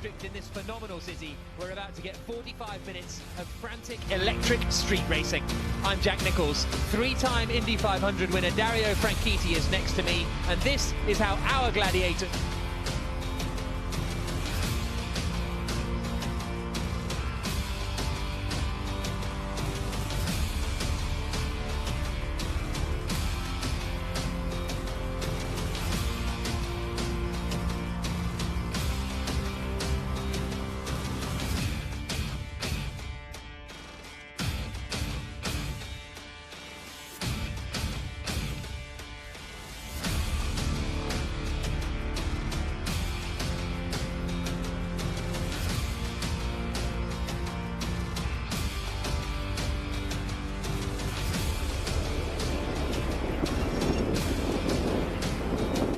district in this phenomenal city. We're about to get 45 minutes of frantic electric street racing. I'm Jack Nicholls. Three-time Indy 500 winner Dario Franchitti is next to me, and this is how our gladiator...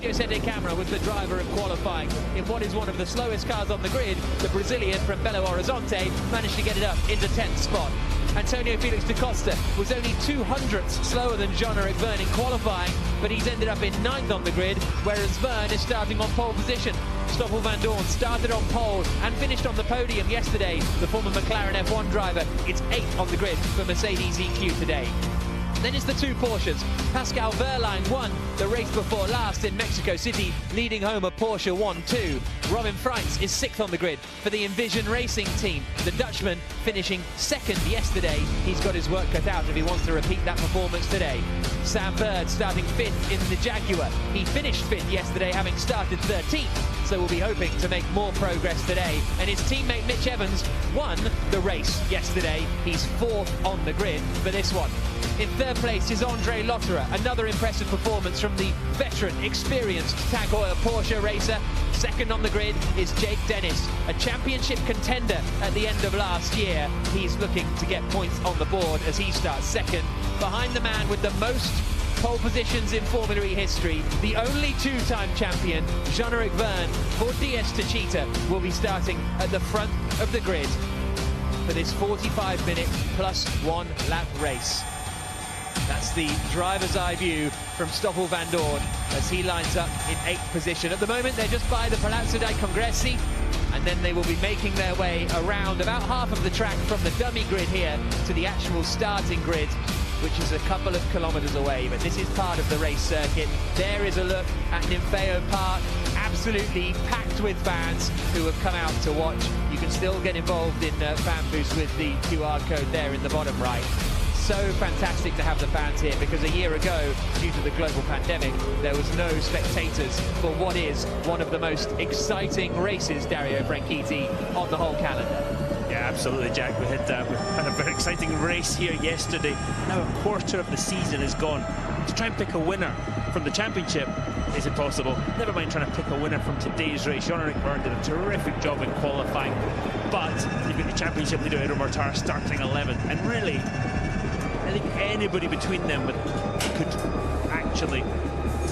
Giuseppe Camera was the driver of qualifying in what is one of the slowest cars on the grid. The Brazilian from Belo Horizonte managed to get it up into 10th spot. Antonio Felix da Costa was only 200ths slower than Jean-Eric Vergne in qualifying, but he's ended up in 9th on the grid, whereas Vergne is starting on pole position. Stoffel Vandoorne started on pole and finished on the podium yesterday. The former McLaren F1 driver is 8th on the grid for Mercedes EQ today. Then it's the two Porsches. Pascal Wehrlein won the race before last in Mexico City, leading home a Porsche 1-2. Robin Freins is 6th on the grid for the Envision Racing team. The Dutchman finishing 2nd yesterday. He's got his work cut out if he wants to repeat that performance today. Sam Bird starting 5th in the Jaguar. He finished 5th yesterday, having started 13th, so we'll be hoping to make more progress today. And his teammate Mitch Evans won the race yesterday. He's 4th on the grid for this one. In 3rd place is Andre Lotterer, another impressive performance from the veteran, experienced Tag Heuer Porsche racer. 2nd on the grid is Jake Dennis, a championship contender at the end of last year. He's looking to get points on the board as he starts 2nd, behind the man with the most pole positions in Formula E history, the only two-time champion, Jean-Eric Vergne for DS Techeetah, will be starting at the front of the grid for this 45-minute plus 1 lap race. That's the driver's eye view from Stoffel Vandoorne as he lines up in 8th position. At the moment, they're just by the Palazzo dei Congressi, and then they will be making their way around about half of the track from the dummy grid here to the actual starting grid, which is a couple of kilometers away, but this is part of the race circuit. There is a look at Ninfeo Park, absolutely packed with fans who have come out to watch. You can still get involved in Fan Boost with the QR code there in the bottom right. So fantastic to have the fans here, because a year ago, due to the global pandemic, there was no spectators for what is one of the most exciting races, Dario Franchitti, on the whole calendar. Yeah, absolutely, Jack. We had a very exciting race here yesterday. Now a quarter of the season is gone. To try and pick a winner from the championship is impossible. Never mind trying to pick a winner from today's race. Jean-Eric Vergne did a terrific job in qualifying, but you've got the championship leader, Edo Mortara, starting 11th, and really, I think anybody between them could actually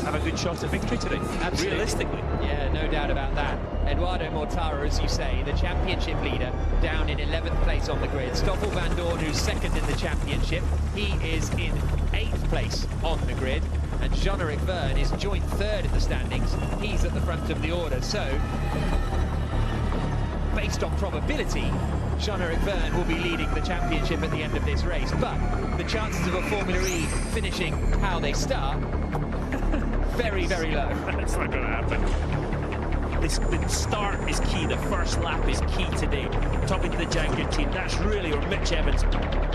have a good shot at victory today. Absolutely. Realistically. Yeah, no doubt about that. Eduardo Mortara, as you say, the championship leader, down in 11th place on the grid. Stoffel Vandoorne, who's 2nd in the championship, he is in 8th place on the grid. And Jean-Eric Vergne is joint 3rd in the standings. He's at the front of the order. So, based on probability, Jean-Eric Vergne will be leading the championship at the end of this race, but the chances of a Formula E finishing how they start, very, very low. That's not going to happen. The start is key, the first lap is key today. Talking to the Jaguar team, that's really where Mitch Evans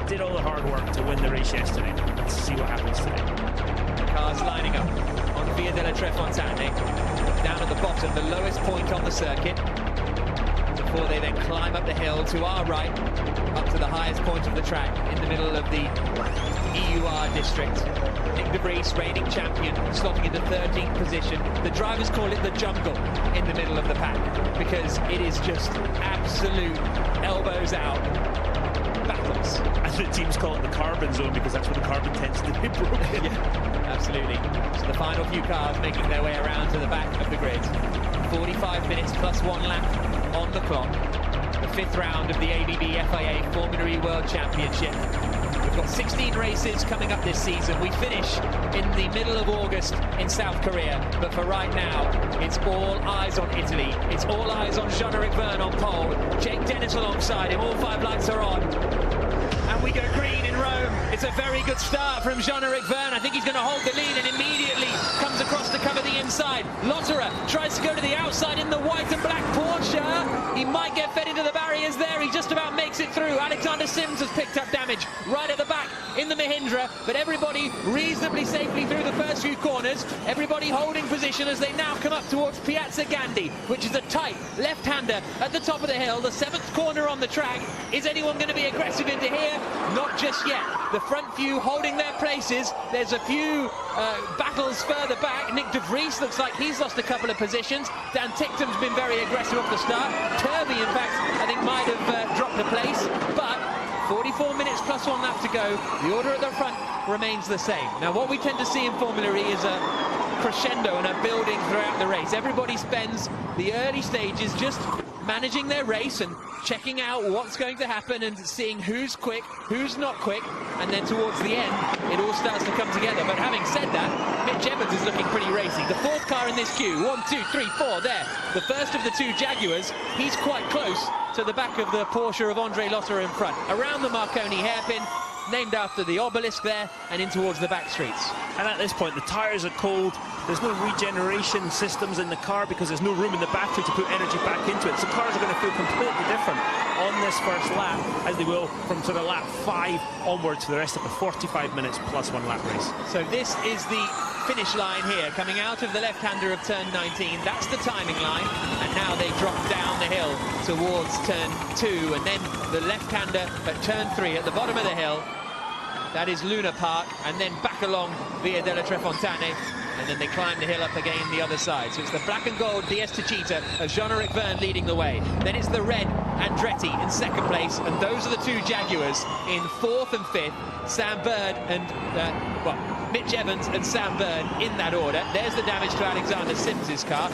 did all the hard work to win the race yesterday. Let's see what happens today. Cars lining up on Via della Trefontane, down at the bottom, the lowest point on the circuit, before they then climb up the hill to our right, up to the highest point of the track, in the middle of the EUR district. Nyck de Vries, reigning champion, slotting into 13th position. The drivers call it the jungle in the middle of the pack, because it is just absolute elbows out battles. And the teams call it the carbon zone, because that's where the carbon tends to be broken. Yeah, absolutely. So the final few cars making their way around to the back of the grid. 45 minutes plus 1 lap on the clock. the fifth round of the ABB FIA Formula E World Championship. We've got 16 races coming up this season. We finish in the middle of August in South Korea, but for right now, it's all eyes on Italy. It's all eyes on Jean-Eric Vergne on pole. Jake Dennis alongside him. All 5 lights are on. And we go green in Rome. It's a very good start from Jean-Eric Vergne. I think he's going to hold the lead and immediately comes across to cover the inside. Lotterer tries to go to the outside in the white and black Porsche. He might get fed into the barriers there. He just about makes it through. Alexander Sims has picked up damage right at the back in the Mahindra, but everybody reasonably safely through the first few corners. Everybody holding position as they now come up towards Piazza Gandhi, which is a tight left-hander at the top of the hill. The 7th corner on the track. Is anyone going to be aggressive into here? Not just yet. The front few holding their places. There's a few battles further back. Nick De Vries looks like he's lost a couple of positions. Dan Ticktum's been very aggressive off the start. Turvey, in fact, I think might have dropped a place, but 44 minutes plus 1 lap to go. The order at the front remains the same. Now, what we tend to see in Formula E is a crescendo and a building throughout the race. Everybody spends the early stages just managing their race and checking out what's going to happen and seeing who's quick, who's not quick, and then towards the end, it all starts to come together. But having said that, Mitch Evans is looking pretty racy. The 4th car in this queue, 1, 2, 3, 4, there. The first of the 2 Jaguars, he's quite close to the back of the Porsche of Andre Lotterer in front. Around the Marconi hairpin, named after the obelisk there, and in towards the back streets. And at this point, the tyres are cold. There's no regeneration systems in the car because there's no room in the battery to put energy back into it. So cars are going to feel completely different on this first lap, as they will from sort of lap 5 onwards for the rest of the 45 minutes plus 1 lap race. So this is the finish line here, coming out of the left-hander of turn 19. That's the timing line, and now they drop down the hill towards turn 2, and then the left-hander at turn 3 at the bottom of the hill. That is Luna Park, and then back along Via della Trefontane, and then they climb the hill up again the other side. So it's the black and gold DS Techeetah of Jean-Eric Vergne leading the way. Then it's the red Andretti in 2nd place, and those are the 2 Jaguars in 4th and 5th. Sam Bird and, Mitch Evans and Sam Bird in that order. There's the damage to Alexander Sims' car.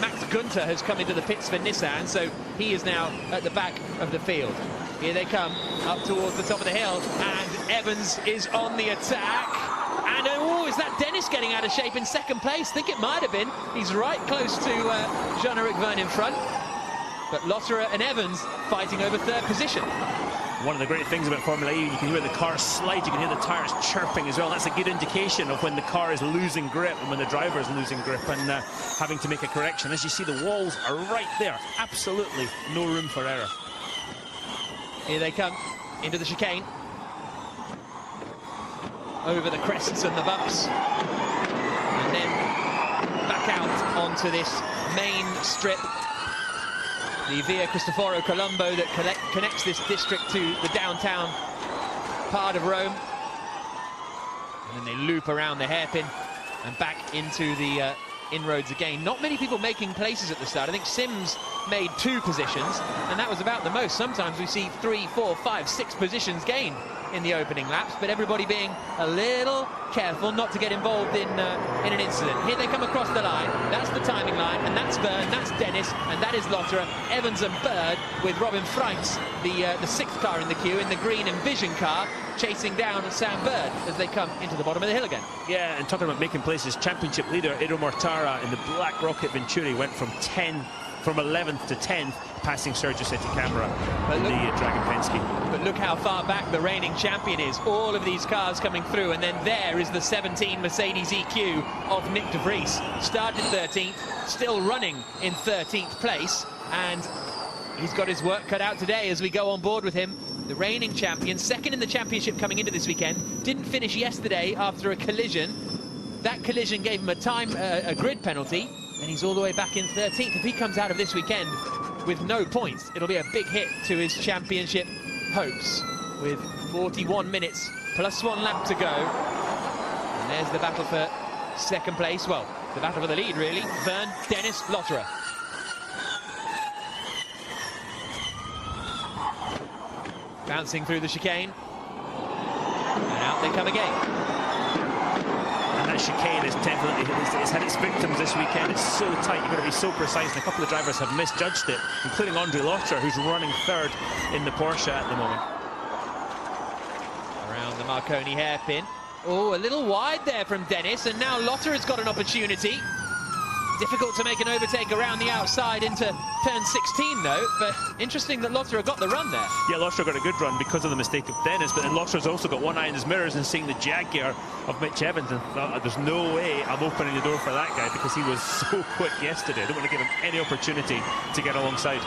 Max Gunther has come into the pits for Nissan, so he is now at the back of the field. Here they come, up towards the top of the hill, and Evans is on the attack. And, oh, is that Dennis getting out of shape in 2nd place? I think it might have been. He's right close to Jean-Eric Vergne in front. But Lotterer and Evans fighting over 3rd position. One of the great things about Formula E, you can hear the cars slide, you can hear the tyres chirping as well. That's a good indication of when the car is losing grip and when the driver is losing grip and having to make a correction. As you see, the walls are right there. Absolutely no room for error. Here they come into the chicane. Over the crests and the bumps. And then back out onto this main strip. The Via Cristoforo Colombo that connects this district to the downtown part of Rome. And then they loop around the hairpin and back into the inroads again. Not many people making places at the start. I think Sims made 2 positions, and that was about the most. Sometimes we see 3, 4, 5, 6 positions gained in the opening laps, but everybody being a little careful not to get involved in an incident. Here they come across the line. That's the timing line, and that's Vergne, that's Dennis, and that is Lotterer. Evans and Bird with Robin Franks, the 6th car in the queue, in the green Envision car, chasing down Sam Bird as they come into the bottom of the hill again. Yeah, and talking about making places, championship leader Edo Mortara in the Black Rocket Venturi went from 11th to 10th, passing Sergio Setticamera in the Dragon Penske. But look how far back the reigning champion is. All of these cars coming through, and then there is the 17 Mercedes EQ of Nick De Vries. Started 13th, still running in 13th place, and he's got his work cut out today as we go on board with him. The reigning champion, 2nd in the championship coming into this weekend, didn't finish yesterday after a collision. That collision gave him a grid penalty, and he's all the way back in 13th. If he comes out of this weekend with no points, it'll be a big hit to his championship hopes. With 41 minutes plus 1 lap to go. And there's the battle for 2nd place. Well, the battle for the lead, really. Vergne, Dennis, Lotterer. Bouncing through the chicane. And out they come again. And that chicane is definitely it's had its victims this weekend. It's so tight, you've got to be so precise, and a couple of drivers have misjudged it, including Andre Lotterer, who's running third in the Porsche at the moment. Around the Marconi hairpin. Oh, a little wide there from Dennis, and now Lotterer's got an opportunity. Difficult to make an overtake around the outside into turn 16, though, but interesting that Lotterer got the run there. Yeah, Lotterer got a good run because of the mistake of Dennis, but then Lotterer's also got one eye in his mirrors and seeing the Jaguar of Mitch Evans and thought, there's no way I'm opening the door for that guy because he was so quick yesterday. I don't want to give him any opportunity to get alongside.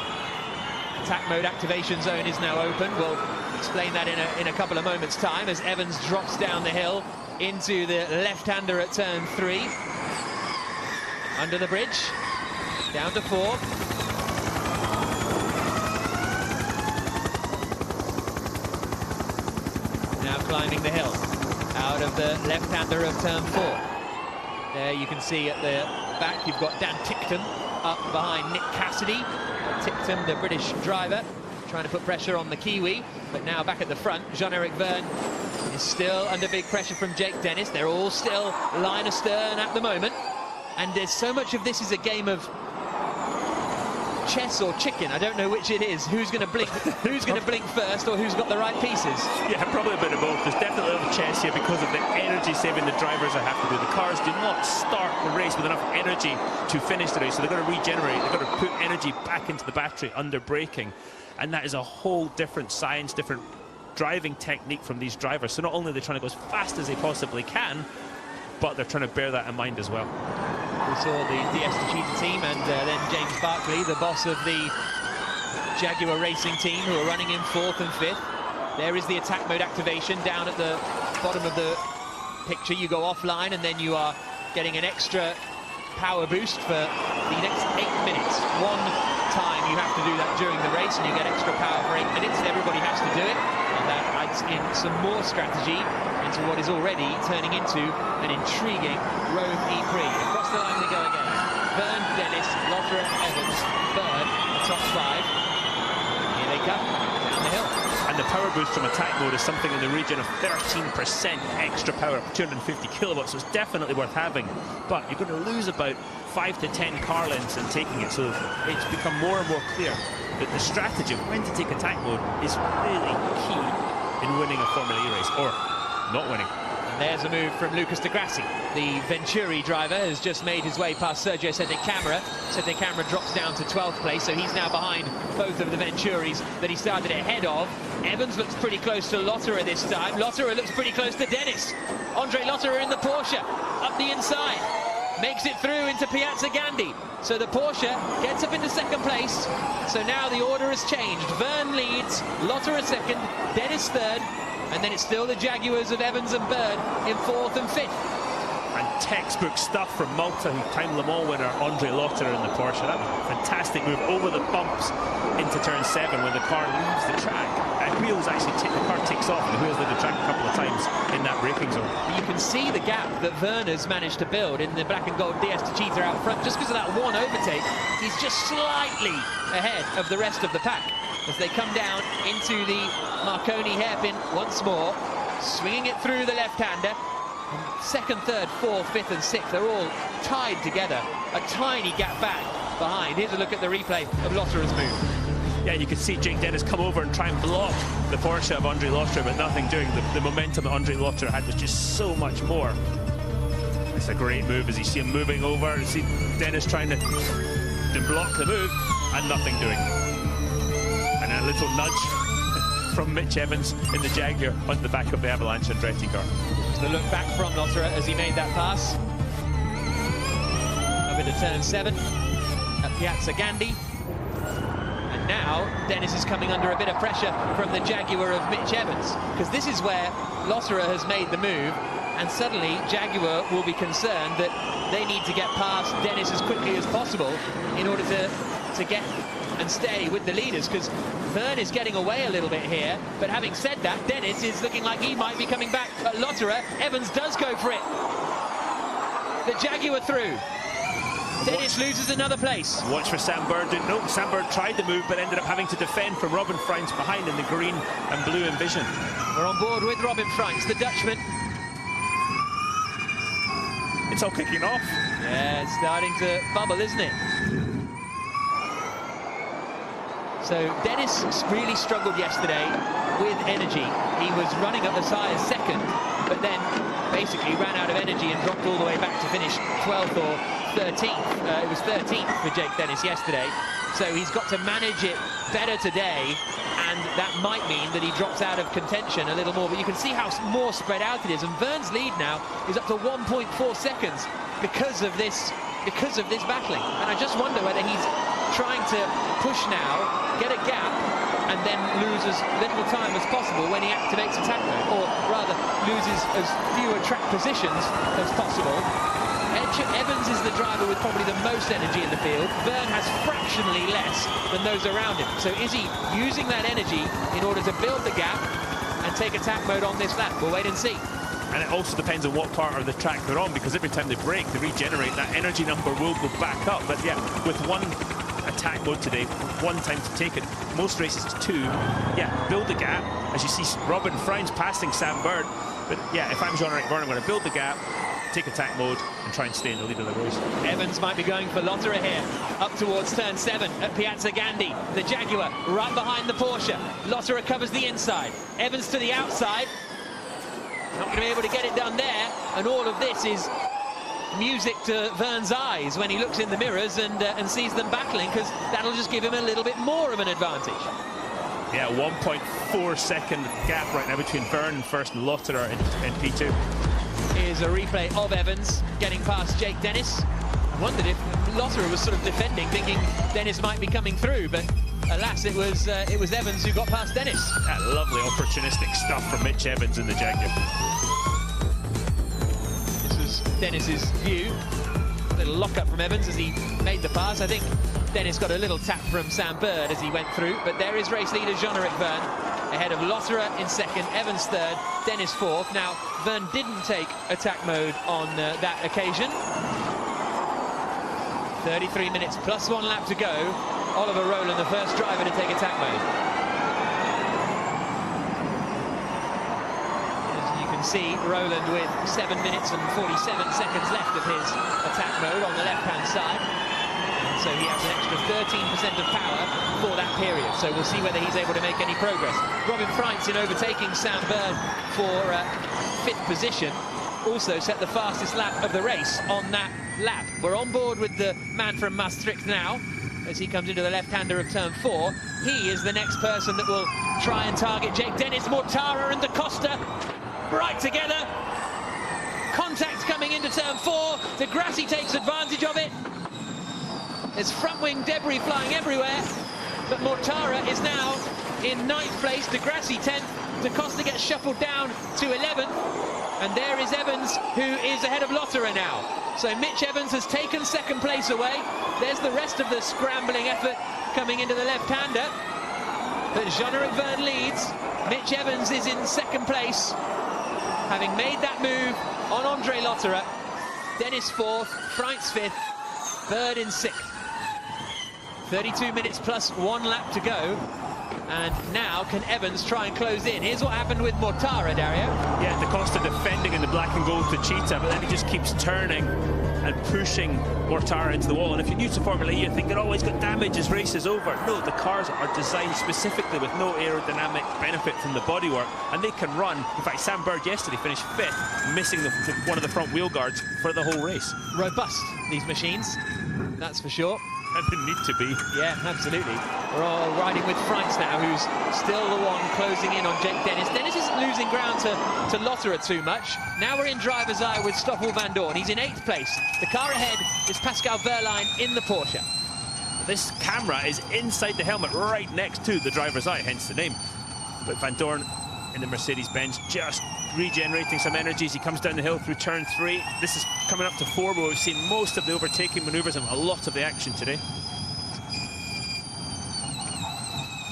Attack mode activation zone is now open. We'll explain that in a couple of moments' time as Evans drops down the hill into the left-hander at turn 3. Under the bridge, down to 4. Now climbing the hill, out of the left-hander of turn 4. There you can see at the back, you've got Dan Ticktum up behind Nick Cassidy. Ticktum, the British driver, trying to put pressure on the Kiwi, but now back at the front, Jean-Eric Vergne is still under big pressure from Jake Dennis. They're all still line astern at the moment. And there's so much of this is a game of chess or chicken. I don't know which it is. Who's going to blink? Who's going to blink first, or who's got the right pieces? Yeah, probably a bit of both. There's definitely a little chess here because of the energy saving the drivers are have to do. The cars do not start the race with enough energy to finish the race, so they've got to regenerate. They've got to put energy back into the battery under braking, and that is a whole different science, different driving technique from these drivers. So not only are they trying to go as fast as they possibly can, but they're trying to bear that in mind as well. We saw the DS Techeetah team and then James Barclay, the boss of the Jaguar Racing team, who are running in 4th and 5th. There is the attack mode activation down at the bottom of the picture. You go offline and then you are getting an extra power boost for the next 8 minutes. One time you have to do that during the race and you get extra power for 8 minutes. Everybody has to do it, and that adds in some more strategy into what is already turning into an intriguing Rome E-Prix. Across the line they go again. Vergne, Dennis, Lotterer, Evans, Bird, the top 5. Here they come, down the hill. And the power boost from attack mode is something in the region of 13% extra power, 250 kilowatts, so it's definitely worth having. But you're going to lose about 5 to 10 car lengths in taking it, so it's become more and more clear that the strategy of when to take attack mode is really key in winning a Formula E race, or not winning. And there's a move from Lucas Di Grassi. The Venturi driver has just made his way past Sergio Sette Camera. Sette Camera drops down to 12th place, so he's now behind both of the Venturis that he started ahead of. Evans looks pretty close to Lotterer this time. Lotterer looks pretty close to Dennis. Andre Lotterer in the Porsche, up the inside. Makes it through into Piazza Gandhi. So the Porsche gets up into 2nd place. So now the order has changed. Vergne leads, Lotterer 2nd, Dennis 3rd. And then it's still the Jaguars of Evans and Bird in 4th and 5th. And textbook stuff from Malta, who timed Le Mans winner Andre Lotterer in the Porsche. That was a fantastic move over the bumps into turn 7 when the car leaves the track. And wheels actually the car takes off and the wheels leave the track a couple of times in that braking zone. You can see the gap that Vergne's managed to build in the black and gold DS Techeetah out front. Just because of that one overtake, he's just slightly ahead of the rest of the pack as they come down into the Marconi hairpin once more, swinging it through the left-hander. 2nd, 3rd, 4th, 5th and 6th, they're all tied together. A tiny gap back behind. Here's a look at the replay of Lotterer's move. Yeah, you could see Jake Dennis come over and try and block the Porsche of Andre Lotterer, but nothing doing. The momentum that Andre Lotterer had was just so much more. It's a great move as you see him moving over. You see Dennis trying to block the move and nothing doing. And a little nudge from Mitch Evans in the Jaguar onto the back of the Avalanche Andretti car. The look back from Lotterer as he made that pass. Up into turn 7 at Piazza Gandhi. And now Dennis is coming under a bit of pressure from the Jaguar of Mitch Evans, because this is where Lotterer has made the move, and suddenly Jaguar will be concerned that they need to get past Dennis as quickly as possible in order to get and stay with the leaders, because Vergne is getting away a little bit here. But having said that, Dennis is looking like he might be coming back. But Lotterer, Evans does go for it. The Jaguar through. Dennis loses another place. Watch for Sam Bird. No, Sam Bird tried the move but ended up having to defend from Robin Freins behind in the green and blue Envision. We're on board with Robin Freins, the Dutchman. It's all kicking off. Yeah, it's starting to bubble, isn't it? So Dennis really struggled yesterday with energy. He was running up as high as second, but then basically ran out of energy and dropped all the way back to finish 12th or 13th. It was 13th for Jake Dennis yesterday. So he's got to manage it better today, and that might mean that he drops out of contention a little more. But you can see how more spread out it is, and Verne's lead now is up to 1.4 seconds because of this battling. And I just wonder whether he's trying to push now, get a gap, and then lose as little time as possible when he activates attack mode, or rather loses as fewer track positions as possible. Evans is the driver with probably the most energy in the field. Verne has fractionally less than those around him. So is he using that energy in order to build the gap and take attack mode on this lap? We'll wait and see. And it also depends on what part of the track they're on, because every time they brake, they regenerate, that energy number will go back up. But yeah, with one attack mode today, one time to take it, most races it's two. Yeah, build the gap, as you see Robin Freins passing Sam Bird. But yeah, if I'm Jean-Eric Vergne, I'm going to build the gap, take attack mode, and try and stay in the lead of the race. Evans might be going for Lotterer here, up towards turn 7 at Piazza Gandhi. The Jaguar right behind the Porsche. Lotterer covers the inside. Evans to the outside. Not going to be able to get it done there, and all of this is music to Verne's eyes when he looks in the mirrors and sees them battling, because that'll just give him a little bit more of an advantage. Yeah, 1.4 second gap right now between Verne first and Lotterer in P2. Here's a replay of Evans getting past Jake Dennis. I wondered if Lotterer was sort of defending, thinking Dennis might be coming through, but alas, it was Evans who got past Dennis. That lovely opportunistic stuff from Mitch Evans in the Jaguar. This was Dennis's view. A little lock-up from Evans as he made the pass. I think Dennis got a little tap from Sam Bird as he went through, but there is race leader Jean-Eric Vergne, ahead of Lotterer in second, Evans third, Dennis fourth. Now, Vergne didn't take attack mode on that occasion. 33 minutes plus 1 lap to go. Oliver Rowland, the first driver to take attack mode. As you can see, Rowland with 7 minutes and 47 seconds left of his attack mode on the left-hand side. And so he has an extra 13% of power for that period. So we'll see whether he's able to make any progress. Robin Freins in overtaking Sam Bird for 5th position. Also set the fastest lap of the race on that lap. We're on board with the man from Maastricht now, as he comes into the left-hander of turn 4. He is the next person that will try and target Jake Dennis. Mortara and Da Costa right together. Contact coming into turn 4. De Grassi takes advantage of it. There's front-wing debris flying everywhere, but Mortara is now in 9th place. De Grassi 10th. Da Costa gets shuffled down to 11th. And there is Evans, who is ahead of Lotterer now. So Mitch Evans has taken second place away. There's the rest of the scrambling effort coming into the left-hander. But Jean-Eric Vergne leads. Mitch Evans is in second place, having made that move on Andre Lotterer. Dennis 4th, Freins 5th, Bird in 6th. 32 minutes plus 1 lap to go. And now can Evans try and close in? Here's what happened with Mortara, Dario. Yeah, Da Costa defending in the black and gold to Cheetah, but then he just keeps turning and pushing Mortara into the wall. And if you're new to Formula E, you think it always got damage as race is over. No, the cars are designed specifically with no aerodynamic benefit from the bodywork, and they can run. In fact, Sam Bird yesterday finished 5th, missing one of the front wheel guards for the whole race. Robust, these machines, that's for sure. And they need to be. Yeah, absolutely. We're all riding with Freins now, who's still the one closing in on Jake Dennis. Dennis isn't losing ground to Lotterer too much. Now we're in driver's eye with Stoffel Vandoorne. He's in 8th place. The car ahead is Pascal Wehrlein in the Porsche. This camera is inside the helmet, right next to the driver's eye, hence the name. But Vandoorne in the Mercedes-Benz just regenerating some energy as he comes down the hill through turn 3. This is coming up to 4, where we've seen most of the overtaking manoeuvres and a lot of the action today.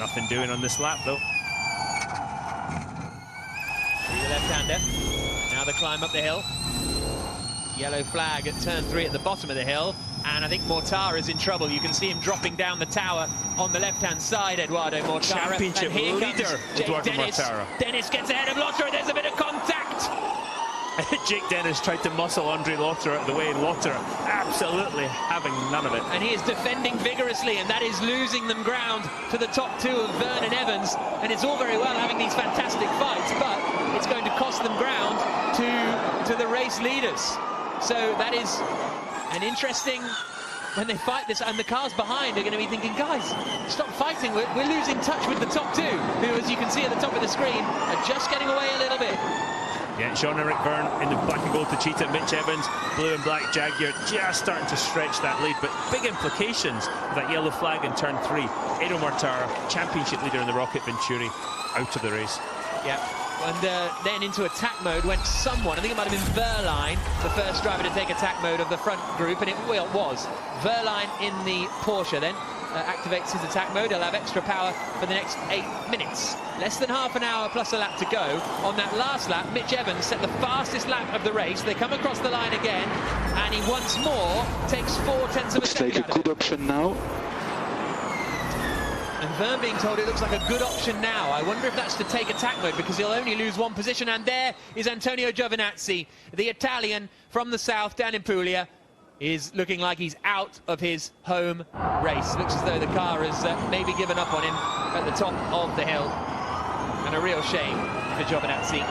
Nothing doing on this lap, though. The left-hander. Now the climb up the hill. Yellow flag at turn 3 at the bottom of the hill. And I think Mortara is in trouble. You can see him dropping down the tower on the left-hand side, Eduardo Mortara. Championship leader, Eduardo Dennis. Mortara. Dennis gets ahead of Lotterer. There's a bit of contact. Jake Dennis tried to muscle Andre Lotterer out of the way, and Lotterer absolutely having none of it. And he is defending vigorously, and that is losing them ground to the top two of Vergne and Evans. And it's all very well having these fantastic fights, but it's going to cost them ground to the race leaders. So that is an interesting, when they fight this, and the cars behind are going to be thinking, guys, stop fighting, we're losing touch with the top two, who, as you can see at the top of the screen, are just getting away a little bit. Yeah, Jean-Eric Vergne in the black and gold Techeetah, Mitch Evans, blue and black Jaguar, just starting to stretch that lead, but big implications of that yellow flag in turn 3. Edo Mortara, championship leader in the Rocket Venturi, out of the race. Yeah, and then into attack mode went someone, I think it might have been Wehrlein, the first driver to take attack mode of the front group, and it was Wehrlein in the Porsche then. Activates his attack mode. He'll have extra power for the next 8 minutes. Less than half an hour plus a lap to go. On that last lap, Mitch Evans set the fastest lap of the race. They come across the line again, and he once more takes 4/10 of a second. Looks like a good option now. And Vergne being told it looks like a good option now. I wonder if that's to take attack mode, because he'll only lose one position. And there is Antonio Giovinazzi, the Italian from the south down in Puglia. Is looking like he's out of his home race. Looks as though the car has maybe given up on him at the top of the hill. And a real shame for Giovinazzi.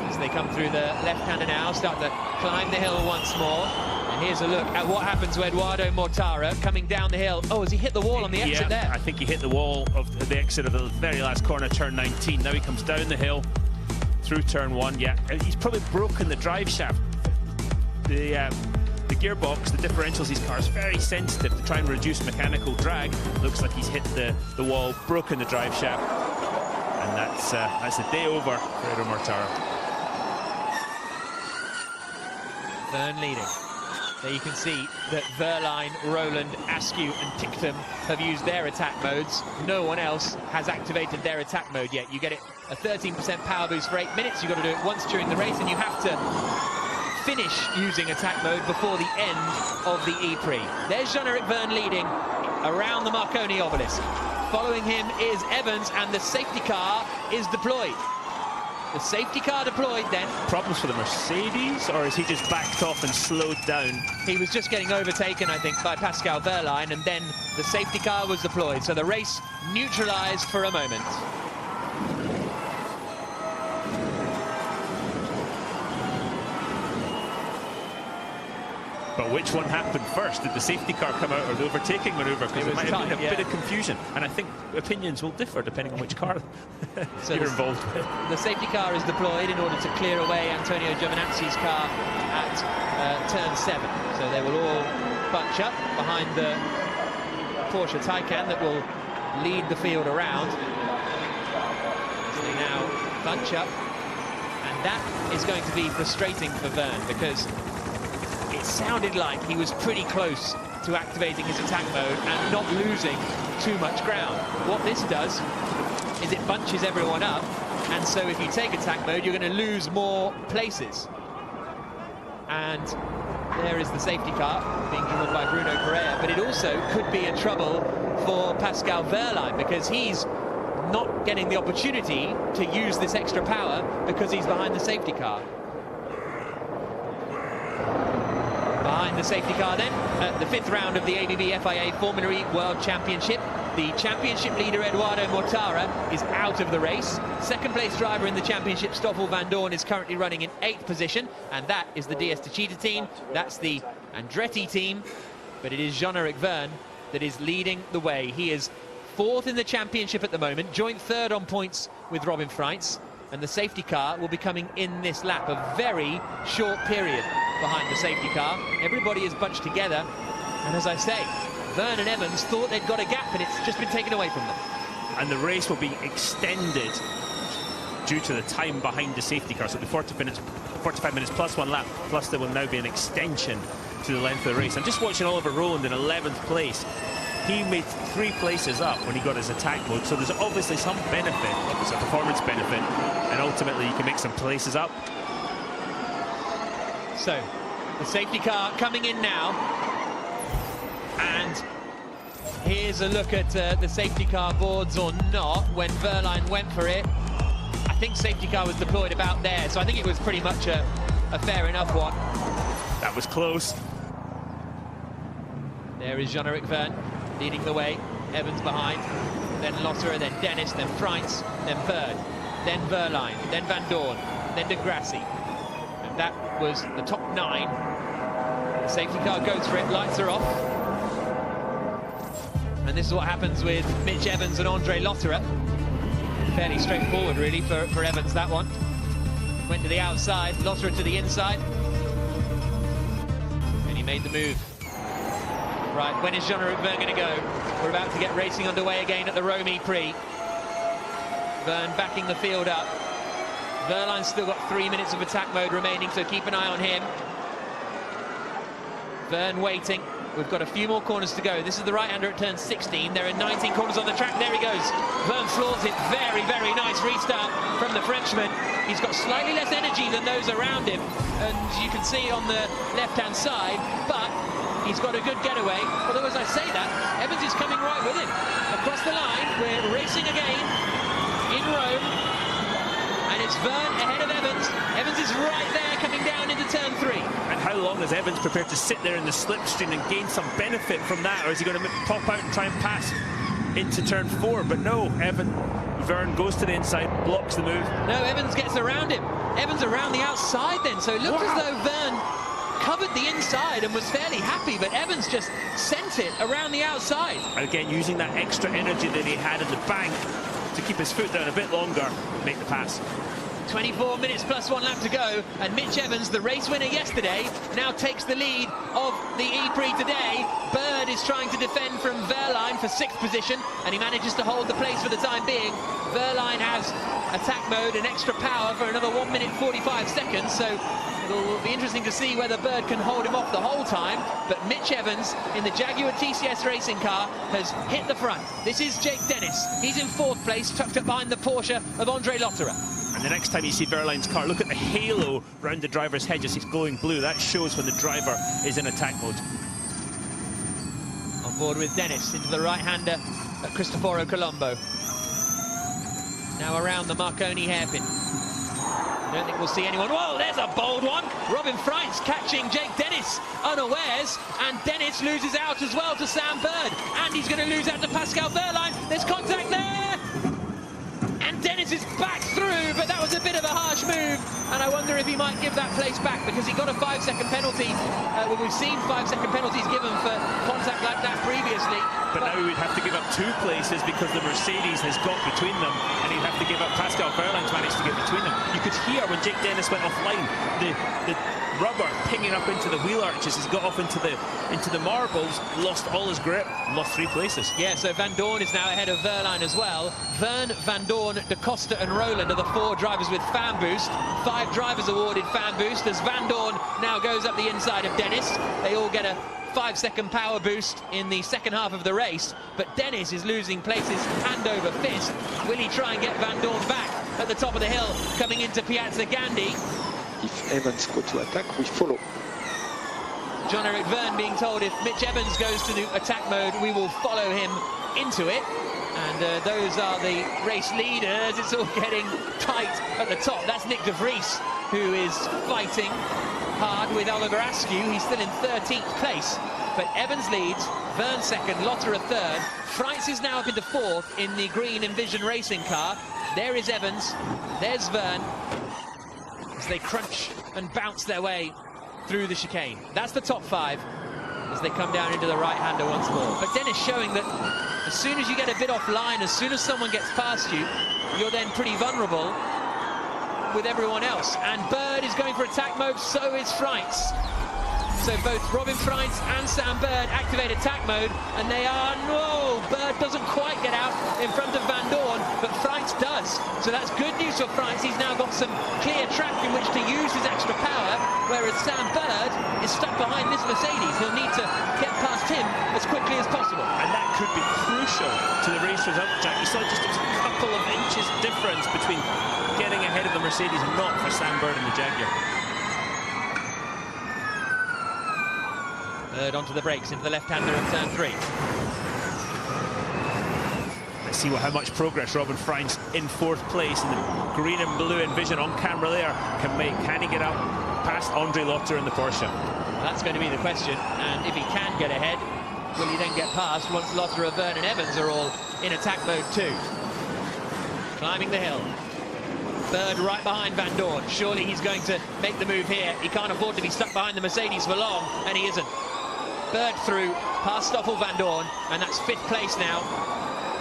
As they come through the left-hander now, start to climb the hill once more. And here's a look at what happened to Edoardo Mortara coming down the hill. Oh, has he hit the wall on the exit there? I think he hit the wall of the exit of the very last corner, turn 19. Now he comes down the hill through turn 1. Yeah, he's probably broken the drive shaft. The gearbox, the differentials, these cars very sensitive to try and reduce mechanical drag. Looks like he's hit the wall, broken the drive shaft, and that's the day over for Edo Mortara. Vergne leading. There you can see that Wehrlein, Roland, Askew and Ticktum have used their attack modes. No one else has activated their attack mode yet. You get it a 13% power boost for 8 minutes. You've got to do it once during the race, and you have to finish using attack mode before the end of the E-Prix. There's Jean-Eric Vergne leading around the Marconi obelisk. Following him is Evans, and the safety car is deployed. The safety car deployed then. Problems for the Mercedes, or is he just backed off and slowed down? He was just getting overtaken, I think, by Pascal Wehrlein, and then the safety car was deployed. So the race neutralized for a moment. But which one happened first? Did the safety car come out, or the overtaking maneuver? Because it might have been a bit of confusion. And I think opinions will differ depending on which car so you're involved with. The safety car is deployed in order to clear away Antonio Giovinazzi's car at turn 7. So they will all bunch up behind the Porsche Taycan that will lead the field around. So they now bunch up. And that is going to be frustrating for Vergne, because it sounded like he was pretty close to activating his attack mode and not losing too much ground. What this does is it bunches everyone up, and so if you take attack mode, you're going to lose more places. And there is the safety car being driven by Bruno Pereira, but it also could be a trouble for Pascal Wehrlein, because he's not getting the opportunity to use this extra power because he's behind the safety car. Behind the safety car then, at the 5th round of the ABB FIA Formula E World Championship, the championship leader Edoardo Mortara is out of the race. Second place driver in the championship, Stoffel Vandoorne, is currently running in 8th position, and that is the DS Techeetah team. That's the Andretti team, but it is Jean-Eric Vergne that is leading the way. He is 4th in the championship at the moment, joint 3rd on points with Robin Freitz, and the safety car will be coming in this lap. A very short period behind the safety car. Everybody is bunched together, and as I say, Vergne and Evans thought they'd got a gap, and it's just been taken away from them. And the race will be extended due to the time behind the safety car. So it'll be 45 minutes plus 1 lap, plus there will now be an extension to the length of the race. I'm just watching Oliver Rowland in 11th place. He made 3 places up when he got his attack mode, so there's obviously some benefit, it's a performance benefit, and ultimately you can make some places up. So, the safety car coming in now, and here's a look at the safety car boards or not. When Wehrlein went for it, I think safety car was deployed about there, so I think it was pretty much a fair enough one. That was close. There is Jean-Eric Vergne leading the way. Evans behind, then Lotterer, then Dennis, then Freins, then Bird, then Wehrlein, then Van Dorn, then de Grassi. And that was the top 9. The safety car goes for it, lights are off. And this is what happens with Mitch Evans and Andre Lotterer. Fairly straightforward, really, for Evans, that one. Went to the outside, Lotterer to the inside. And he made the move. Right, when is Jean-Eric Vergne going to go? We're about to get racing underway again at the Rome Prix. Vergne backing the field up. Wehrlein's still got 3 minutes of attack mode remaining, so keep an eye on him. Vergne waiting. We've got a few more corners to go. This is the right-hander at turn 16. There are 19 corners on the track. There he goes. Vergne floors it. Very, very nice restart from the Frenchman. He's got slightly less energy than those around him, and you can see on the left-hand side, but he's got a good getaway. Although, as I say that, Evans is coming right with him. Across the line, we're racing again in Rome, and it's Vergne ahead of Evans. Evans is right there coming down into turn 3. And how long is Evans prepared to sit there in the slipstream and gain some benefit from that, or is he going to pop out and try and pass into turn 4? But no, Vergne goes to the inside, blocks the move. No, Evans gets around him. Evans around the outside then, so it looks as though Vergne covered the inside and was fairly happy, but Evans just sent it around the outside. Again, using that extra energy that he had in the bank to keep his foot down a bit longer, make the pass. 24 minutes plus 1 lap to go, and Mitch Evans, the race winner yesterday, now takes the lead of the E-Prix today. Bird is trying to defend from Wehrlein for 6th position, and he manages to hold the place for the time being. Wehrlein has attack mode and extra power for another 1 minute 45 seconds, so it'll be interesting to see whether Bird can hold him off the whole time. But Mitch Evans in the Jaguar TCS racing car has hit the front. This is Jake Dennis. He's in 4th place, tucked up behind the Porsche of Andre Lotterer. And the next time you see Wehrlein's car, look at the halo round the driver's head as he's glowing blue. That shows when the driver is in attack mode. On board with Dennis into the right-hander at Cristoforo Colombo. Now around the Marconi hairpin. Don't think we'll see anyone. Whoa, there's a bold one. Robin Freins catching Jake Dennis unawares, and Dennis loses out as well to Sam Bird, and he's going to lose out to Pascal Wehrlein. There's contact there, and Dennis is back through, but that was a bit of a harsh move, and I wonder if he might give that place back, because he got a 5-second penalty. Well, we've seen 5-second penalties given for contact like that previously. But now he would have to give up 2 places because the Mercedes has got between them, and he'd have to give up. Pascal Wehrlein's managed to get between them. You could hear when Jake Dennis went offline, the rubber pinging up into the wheel arches. He's got off into the marbles, lost all his grip, lost 3 places. Yeah, so Van Dorn is now ahead of Wehrlein as well. Vergne, Van Dorn, De Costa and Rowland are the 4 drivers with fan boost. 5 drivers awarded fan boost as Van Dorn now goes up the inside of Dennis. They all get a 5-second power boost in the second half of the race, but Dennis is losing places hand over fist. Will he try and get Van Dorn back at the top of the hill coming into Piazza Gandhi? If Evans go to attack, we follow. Jean-Eric Vergne being told if Mitch Evans goes to the attack mode, we will follow him into it. And those are the race leaders. It's all getting tight at the top. That's Nick de Vries, who is fighting hard with Oliver Askew. He's still in 13th place, but Evans leads, Vergne 2nd, Lotterer 3rd. Freins is now up into 4th in the green Envision racing car. There is Evans, there's Vergne, as they crunch and bounce their way through the chicane. That's the top 5 as they come down into the right-hander once more. But Dennis showing that as soon as you get a bit offline, as soon as someone gets past you, you're then pretty vulnerable with everyone else. And Bird is going for attack mode, so is Freins. So both Robin Freins and Sam Bird activate attack mode, and they are, no, Bird doesn't quite get out in front of Van Dorn, but Freins does. So that's good news for Freins. He's now got some clear track in which to use his extra power, whereas Sam Bird is stuck behind this Mercedes. He'll need to get past him as quickly as possible. And that could be crucial to the race result, Jack. You saw just a couple of inches difference between getting ahead of the Mercedes and not for Sam Bird and the Jaguar. Bird onto the brakes into the left-hander of turn 3. Let's see how much progress Robin Freins in 4th place in the green and blue Envision on camera there can make. Can he get up past Andre Lotterer in the Porsche? That's going to be the question, and if he can get ahead, will he then get past once Lotterer, Vergne and Evans are all in attack mode too? Climbing the hill. Bird right behind Van Dorn. Surely he's going to make the move here. He can't afford to be stuck behind the Mercedes for long, and he isn't. Bird through, past Stoffel Van Dorn, and that's 5th place now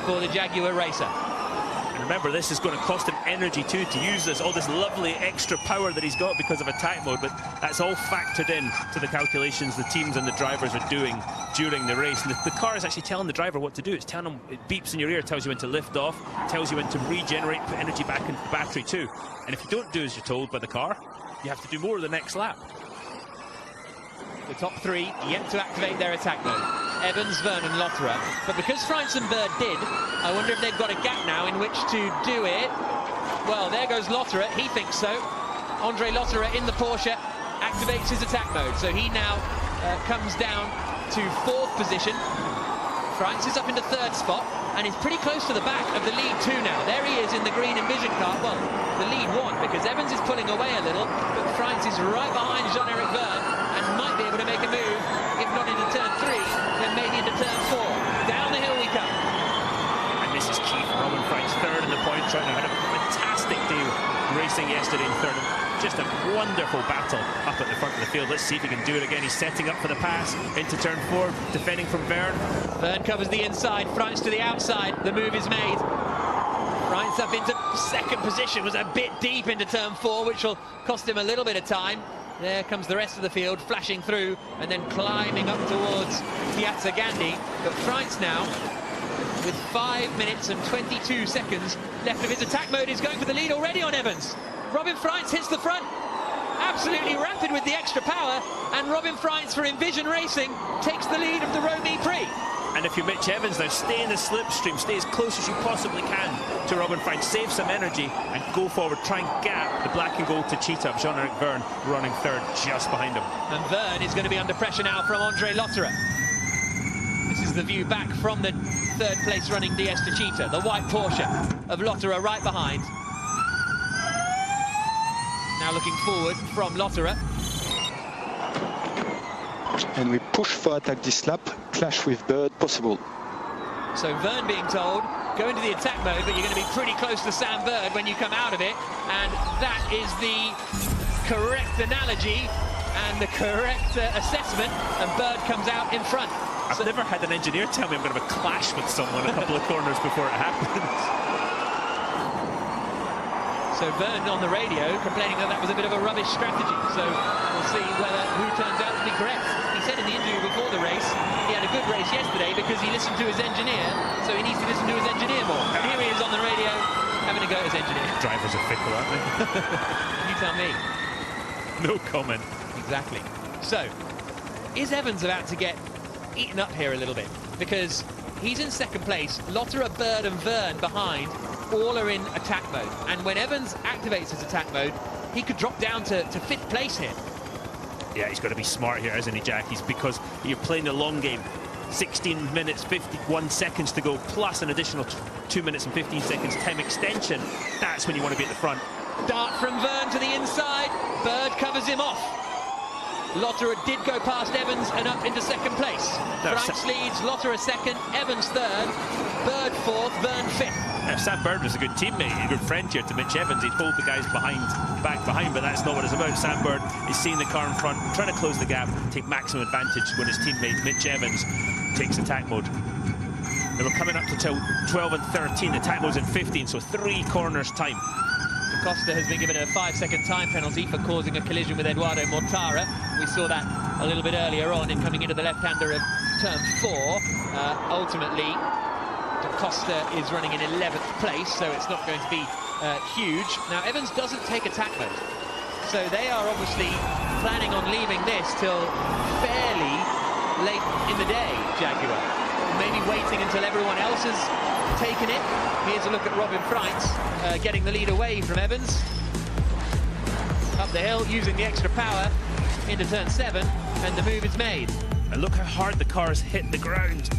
for the Jaguar racer. And remember, this is going to cost him energy too, to use all this lovely extra power that he's got because of attack mode, but that's all factored in to the calculations the teams and the drivers are doing during the race. And the car is actually telling the driver what to do. It's telling him, it beeps in your ear, tells you when to lift off, tells you when to regenerate, put energy back into the battery too. And if you don't do as you're told by the car, you have to do more the next lap. The top 3 yet to activate their attack mode. Evans, Vergne and Lotterer. But because Freins and Bird did, I wonder if they've got a gap now in which to do it. Well, there goes Lotterer. He thinks so. Andre Lotterer in the Porsche activates his attack mode. So he now comes down to 4th position. Freins is up into 3rd spot and is pretty close to the back of the lead 2 now. There he is in the green Envision car. Well, the lead 1 because Evans is pulling away a little, but Freins is right behind Jean-Eric Vergne and might be able to make a move, if not into turn 3, then maybe into turn 4. Down the hill we come. And this is key for Robin Freins, 3rd in the point right now. Had a fantastic day racing yesterday in 3rd. Just a wonderful battle up at the front of the field. Let's see if he can do it again. He's setting up for the pass into turn 4, defending from Vergne. Vergne covers the inside, Freins to the outside. The move is made. Freins up into 2nd position, was a bit deep into turn 4, which will cost him a little bit of time. There comes the rest of the field, flashing through and then climbing up towards Piazza Gandhi. But Freins now, with 5 minutes and 22 seconds left of his attack mode, is going for the lead already on Evans. Robin Freins hits the front, absolutely rapid with the extra power, and Robin Freins for Envision Racing takes the lead of the Rome Prix. And if you're Mitch Evans now, stay in the slipstream, stay as close as you possibly can to Robin Freins, save some energy and go forward, try and gap the black and gold Techeetah of Jean-Eric Vergne running 3rd just behind him. And Vergne is going to be under pressure now from Andre Lotterer. This is the view back from the 3rd place running DS Techeetah, the white Porsche of Lotterer right behind. Now looking forward from Lotterer. And we push for attack this lap, clash with Bird possible. So Vergne being told, go into the attack mode, but you're going to be pretty close to Sam Bird when you come out of it. And that is the correct analogy and the correct assessment, and Bird comes out in front. I've never had an engineer tell me I'm going to have a clash with someone a couple of corners before it happens. So Vergne on the radio complaining that was a bit of a rubbish strategy. So we'll see who turns out to be correct. He said in the interview before the race he had a good race yesterday because he listened to his engineer, so he needs to listen to his engineer more. And here he is on the radio having a go at his engineer. Drivers are fickle, aren't they? You tell me. No comment. Exactly. So, is Evans about to get eaten up here a little bit? Because he's in 2nd place, Lotterer, Bird and Vergne behind, all are in attack mode. And when Evans activates his attack mode, he could drop down to 5th place here. Yeah, he's got to be smart here, isn't he, Jack? Because you're playing the long game. 16 minutes, 51 seconds to go, plus an additional 2 minutes and 15 seconds time extension. That's when you want to be at the front. Dart from Vergne to the inside. Bird covers him off. Lotterer did go past Evans and up into 2nd place. Freins leads, Lotterer 2nd, Evans 3rd, Bird 4th, Vergne 5th. Now, Sam Bird was a good teammate, a good friend here to Mitch Evans. He'd hold the guys back behind, but that's not what it's about. Sam Bird is seeing the car in front, trying to close the gap, take maximum advantage when his teammate Mitch Evans takes attack mode. They were coming up to 12 and 13. The attack mode's in 15, so 3 corners time. Costa has been given a 5-second time penalty for causing a collision with Eduardo Mortara. We saw that a little bit earlier on in coming into the left-hander of turn 4. Ultimately, Costa is running in 11th place, so it's not going to be huge. Now, Evans doesn't take attack mode, so they are obviously planning on leaving this till fairly late in the day, Jaguar. Maybe waiting until everyone else has taken it. Here's a look at Robin Freins getting the lead away from Evans. Up the hill, using the extra power into turn 7, and the move is made. And look how hard the car's hit the ground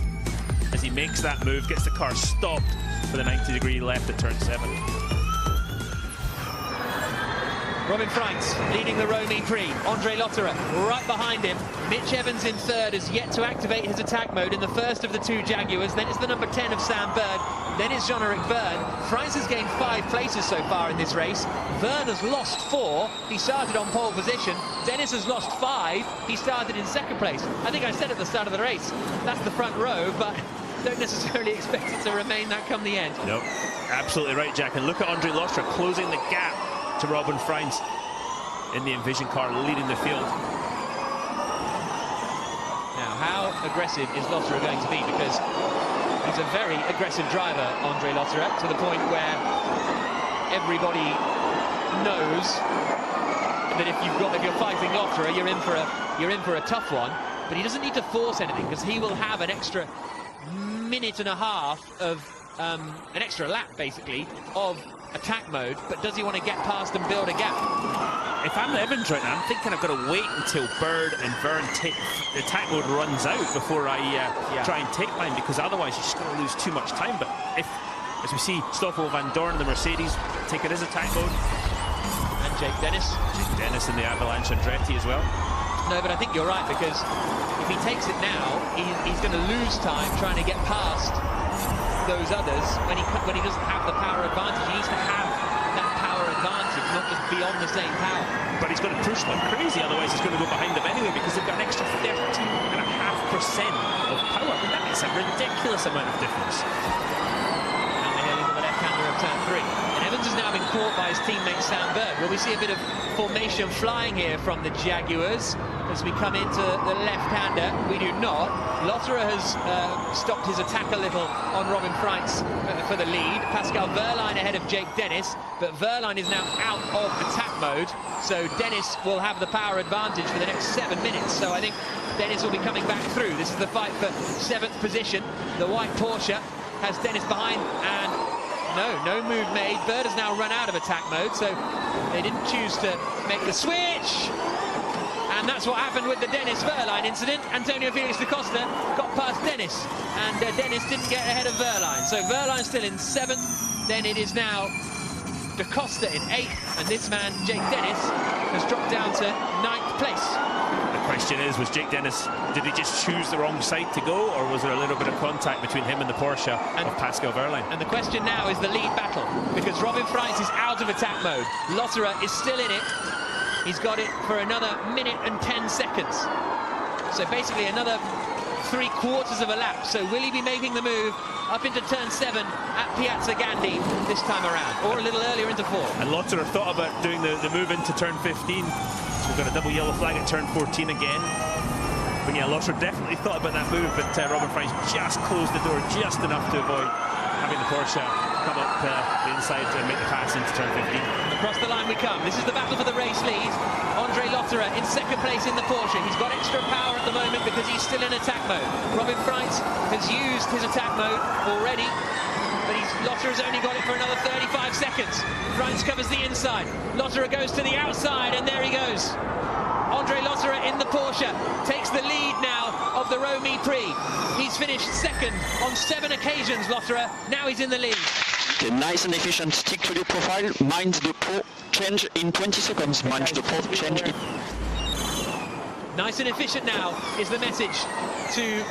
as he makes that move, gets the car stopped. for the 90-degree left at turn 7. Robin Freins leading the Rome Prix. Andre Lotterer right behind him. Mitch Evans in third has yet to activate his attack mode in the first of the two Jaguars. Then it's the number 10 of Sam Bird. Then it's Jean-Eric Vergne. Freins has gained 5 places so far in this race. Vergne has lost 4. He started on pole position. Dennis has lost 5. He started in second place. I think I said at the start of the race, that's the front row, but don't necessarily expect it to remain that come the end. No, absolutely right, Jack. And look at Andre Lotterer closing the gap to Robin Freins in the Envision car, leading the field. Now, how aggressive is Lotterer going to be? Because he's a very aggressive driver, Andre Lotterer, to the point where everybody knows that if you're fighting Lotterer, you're in for a tough one. But he doesn't need to force anything, because he will have an extra minute and a half of an extra lap, basically, of attack mode. But does he want to get past and build a gap? If I'm Evans right now, I'm thinking I've got to wait until Bird and Vergne the attack mode runs out before I try and take mine, because otherwise you're just going to lose too much time. But if, as we see, Stoffel Van Dorn, the Mercedes, taking his attack mode. And Jake Dennis. Jake Dennis in the Avalanche Andretti as well. No, but I think you're right, because if he takes it now, he's going to lose time trying to get past those others when he doesn't have the power advantage. He needs to have that power advantage, not just be on the same power. But he's got to push like crazy, otherwise he's going to go behind them anyway, because they've got an extra 13.5% of power. But that makes a ridiculous amount of difference. And they're heading to the left-hander of turn 3. And Evans has now been caught by his teammate Sam Bird. Will we see a bit of formation flying here from the Jaguars as we come into the left-hander? We do not. Lotterer has stopped his attack a little on Robin Freins for the lead. Pascal Wehrlein ahead of Jake Dennis, but Wehrlein is now out of attack mode, so Dennis will have the power advantage for the next 7 minutes. So I think Dennis will be coming back through. This is the fight for 7th position. The white Porsche has Dennis behind, and no move made. Bird has now run out of attack mode, so they didn't choose to make the switch. And that's what happened with the Dennis Wehrlein incident. Antonio Felix da Costa got past Dennis, and Dennis didn't get ahead of Wehrlein. So Wehrlein still in 7th. Then it is now da Costa in 8th, and this man, Jake Dennis, has dropped down to 9th place. The question is, was Jake Dennis, did he just choose the wrong side to go, or was there a little bit of contact between him and the Porsche of Pascal Wehrlein? And the question now is the lead battle, because Robin Freins is out of attack mode. Lotterer is still in it. He's got it for another minute and 10 seconds. So basically another 3/4 of a lap. So will he be making the move up into turn 7 at Piazza Gandhi this time around, or a little earlier into 4? And Lotterer thought about doing the move into turn 15. So we've got a double yellow flag at turn 14 again. But yeah, Lotterer definitely thought about that move, but Robin Freins just closed the door just enough to avoid having the Porsche come up the inside and make the pass into turn 15. Across the line we come. This is the battle for the race lead. Andre Lotterer in second place in the Porsche. He's got extra power at the moment because he's still in attack mode. Robin Freins has used his attack mode already, but Lotterer's only got it for another 35 seconds. Freins covers the inside. Lotterer goes to the outside, and there he goes. Andre Lotterer in the Porsche takes the lead now of the Rome Prix. He's finished 2nd on 7 occasions, Lotterer. Now he's in the lead. Okay, nice and efficient. Stick to the profile. Mind the pro change in 20 seconds. Mind the pro change in... Nice and efficient now is the message to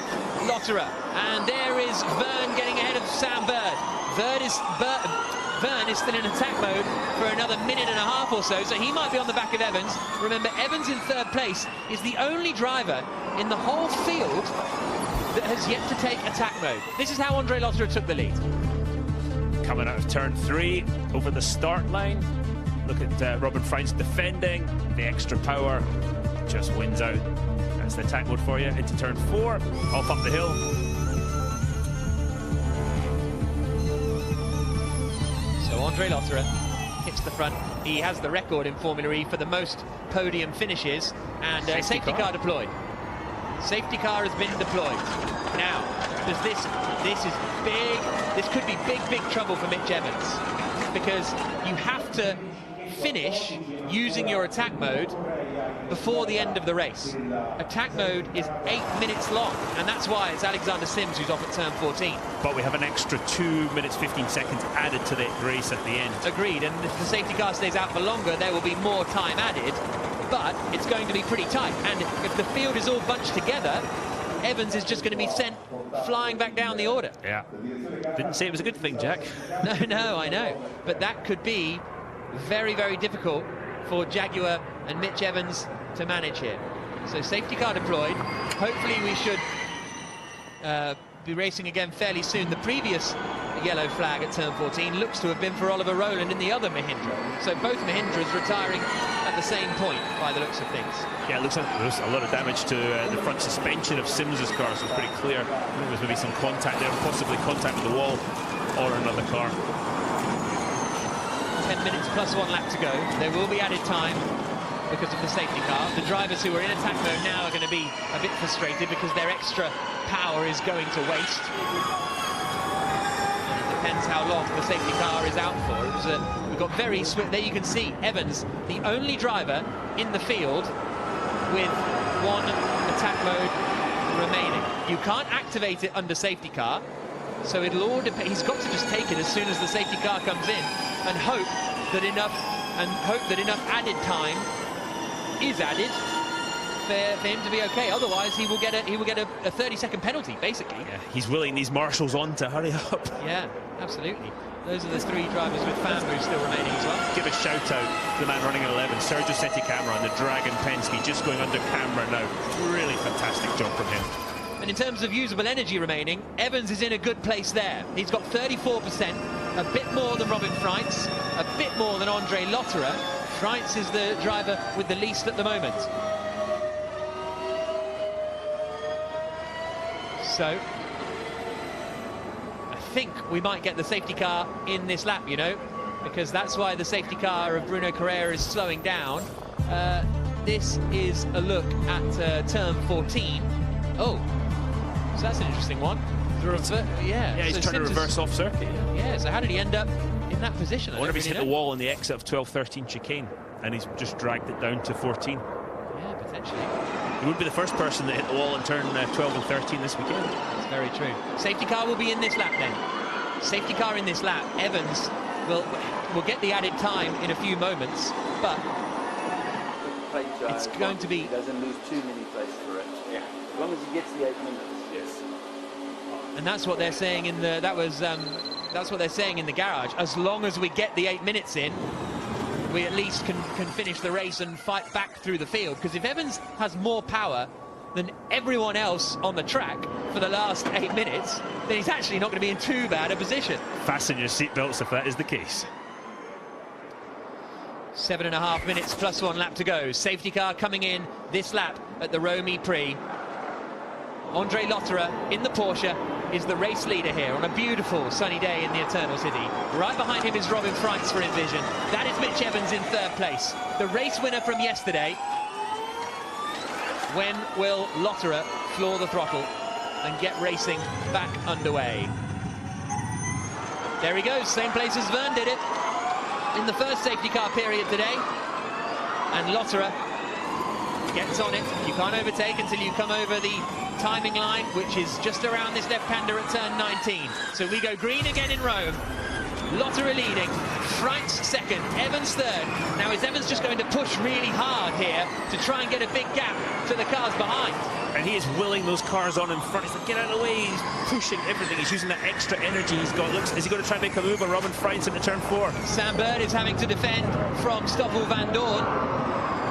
Lotterer. And there is Vergne getting ahead of Sam Bird. Vergne is still in attack mode for another minute and a half or so he might be on the back of Evans. Remember, Evans in 3rd place is the only driver in the whole field that has yet to take attack mode. This is how Andre Lotterer took the lead. Coming out of turn 3 over the start line. Look at Robin Freins defending. The extra power just wins out. That's the attack mode for you. Into turn 4, off up the hill. So Andre Lotterer hits the front. He has the record in Formula E for the most podium finishes, and safety car deployed. Safety car has been deployed. Now, this is big. This could be big trouble for Mitch Evans, because you have to finish using your attack mode before the end of the race. Attack mode is 8 minutes long, and that's why it's Alexander Sims who's off at turn 14. But we have an extra 2 minutes 15 seconds added to the race at the end. Agreed, and if the safety car stays out for longer, there will be more time added, but it's going to be pretty tight. And if the field is all bunched together, Evans is just going to be sent flying back down the order. Yeah. Didn't say it was a good thing, Jack. No, I know. But that could be very, very difficult for Jaguar and Mitch Evans to manage here. So safety car deployed. Hopefully we should be racing again fairly soon. The previous yellow flag at turn 14 looks to have been for Oliver Rowland in the other Mahindra. So both Mahindras retiring at the same point by the looks of things. Yeah, it looks like there was a lot of damage to the front suspension of Sims's car, so it's pretty clear. I think there was maybe some contact there, possibly contact with the wall or another car. 10 minutes plus 1 lap to go. There will be added time because of the safety car. The drivers who are in attack mode now are going to be a bit frustrated because their extra power is going to waste. And it depends how long the safety car is out for. We've got very swift. There you can see Evans, the only driver in the field with 1 attack mode remaining. You can't activate it under safety car, so it'll all depend. He's got to just take it as soon as the safety car comes in and hope that enough added time is added for him to be okay. Otherwise, he will get a 30-second penalty, basically. Yeah, he's willing these marshals on to hurry up. Yeah, absolutely. Those are the 3 drivers with Fanbu still remaining as well. Give a shout out to the man running at 11, Sergio Setticamera on the Dragon Penske, just going under camera now. Really fantastic job from him. And in terms of usable energy remaining, Evans is in a good place there. He's got 34%, a bit more than Robin Freitz, a bit more than Andre Lotterer. Freitz is the driver with the least at the moment. So, I think we might get the safety car in this lap, you know, because that's why the safety car of Bruno Carrera is slowing down. This is a look at turn 14. Oh, so that's an interesting one. Yeah, he's so trying to reverse off circuit. Yeah, so how did he end up in that position? I wonder if he's hit the wall on the exit of 12-13 chicane and he's just dragged it down to 14. Yeah, potentially. He would be the first person that hit the wall in turn 12 and 13 this weekend. That's very true. Safety car will be in this lap then. Safety car in this lap. Evans will get the added time in a few moments, but it's going to be... He doesn't lose too many places for it. Yeah. As long as he gets the 8 minutes. Yes. And that's what they're saying in the... That's what they're saying in the garage. As long as we get the 8 minutes in, we at least can finish the race and fight back through the field. Because if Evans has more power than everyone else on the track for the last 8 minutes, then he's actually not going to be in too bad a position. Fasten your seatbelts if that is the case. 7.5 minutes plus 1 lap to go. Safety car coming in this lap at the Rome Prix. Andre Lotterer in the Porsche is the race leader here on a beautiful sunny day in the Eternal City. Right behind him is Robin Freitz for Envision. That is Mitch Evans in 3rd place. The race winner from yesterday. When will Lotterer floor the throttle and get racing back underway? There he goes, same place as Verne did it in the first safety car period today. And Lotterer gets on it. You can't overtake until you come over the timing line, which is just around this left-hander at turn 19. So we go green again in Rome. Lotterer leading, Freitz 2nd, Evans 3rd. Now is Evans just going to push really hard here to try and get a big gap to the cars behind? And he is willing those cars on in front. He's like, get out of the way. He's pushing everything. He's using that extra energy he's got. Looks, is he going to try and make a move on Robin Freitz into turn 4? Sam Bird is having to defend from Stoffel Van Dorn.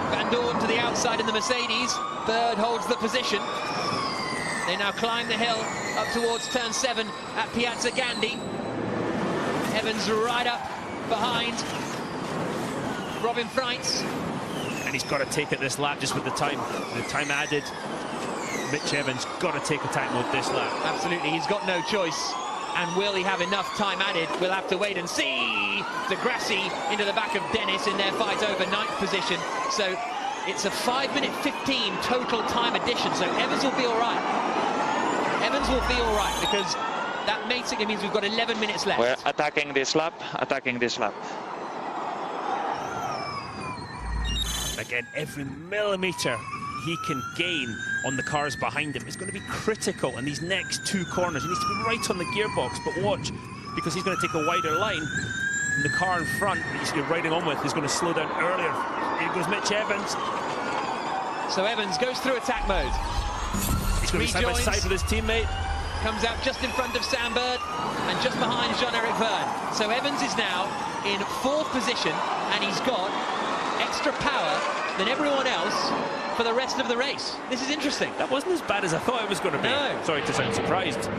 Van Dorn to the outside in the Mercedes. Bird holds the position. They now climb the hill up towards turn 7 at Piazza Gandhi. Evans right up behind Robin Freitz. And he's got to take it this lap just with the time added. Mitch Evans got to take attack mode this lap. Absolutely, he's got no choice. And will he have enough time added? We'll have to wait and see. De Grassi into the back of Dennis in their fight over 9th position. So it's a 5-minute 15 total time addition. So Evans will be all right. Evans will be all right because that basically means we've got 11 minutes left. We're attacking this lap, attacking this lap. Again, every millimetre he can gain on the cars behind him is going to be critical in these next two corners. He needs to be right on the gearbox, but watch, because he's going to take a wider line. And the car in front that he's riding on with is going to slow down earlier. Here goes Mitch Evans. So Evans goes through attack mode. He's going to be side by side with his teammate. Comes out just in front of Sam Bird and just behind Jean-Eric Vergne. So Evans is now in 4th position, and he's got extra power than everyone else for the rest of the race. This is interesting. That wasn't as bad as I thought it was going to be. No. Sorry to sound surprised,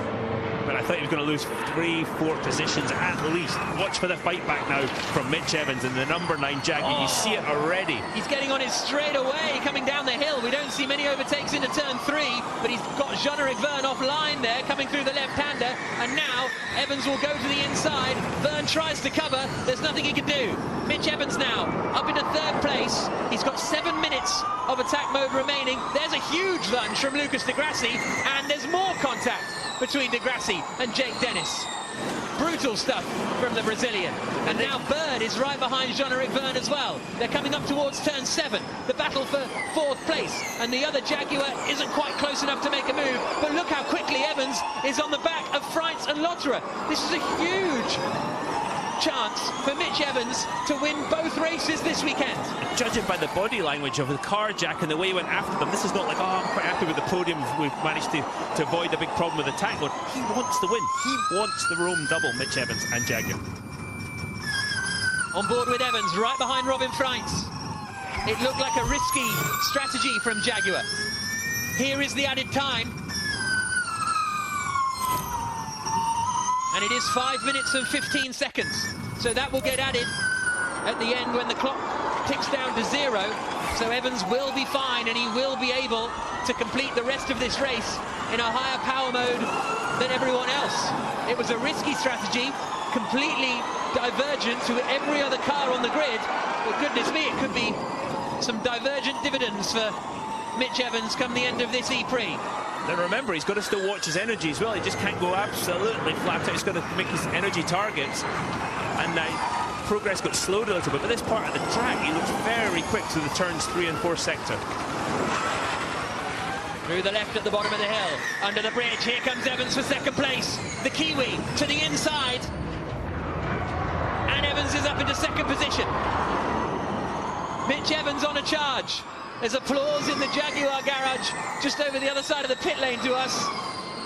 but I thought he was going to lose 3-4 positions at least. Watch for the fight back now from Mitch Evans and the number 9 Jaguar. You see it already. He's getting on his straight-away, coming down the hill. We don't see many overtakes into turn 3, but he's got Jean-Eric Vergne offline there, coming through the left-hander, and now Evans will go to the inside. Vergne tries to cover. There's nothing he can do. Mitch Evans now up into 3rd place. He's got 7 minutes of attack mode remaining. There's a huge lunge from Lucas Di Grassi, and there's more contact between Di Grassi and Jake Dennis. Brutal stuff from the Brazilian. And now Bird is right behind Jean-Eric Vergne as well. They're coming up towards turn 7. The battle for 4th place. And the other Jaguar isn't quite close enough to make a move. But look how quickly Evans is on the back of Freitz and Lotterer. This is a huge chance for Mitch Evans to win both races this weekend. Judging by the body language of the car, Jack, and the way he went after them, this is not like, oh, I'm quite happy with the podium. We've managed to avoid a big problem with the attack mode. He wants the win. He wants the Rome double, Mitch Evans and Jaguar. On board with Evans, right behind Robin Freitz. It looked like a risky strategy from Jaguar. Here is the added time. And it is 5 minutes and 15 seconds. So that will get added at the end when the clock ticks down to 0. So Evans will be fine, and he will be able to complete the rest of this race in a higher power mode than everyone else. It was a risky strategy, completely divergent to every other car on the grid. But goodness me, it could be some divergent dividends for Mitch Evans come the end of this E-Prix. Then remember, he's got to still watch his energy as well. He just can't go absolutely flat out. He's got to make his energy targets. And progress got slowed a little bit. But this part of the track, he looks very quick through the turns 3 and 4 sector. Through the left at the bottom of the hill, under the bridge, here comes Evans for 2nd place. The Kiwi to the inside. And Evans is up into 2nd position. Mitch Evans on a charge. There's applause in the Jaguar garage just over the other side of the pit lane to us.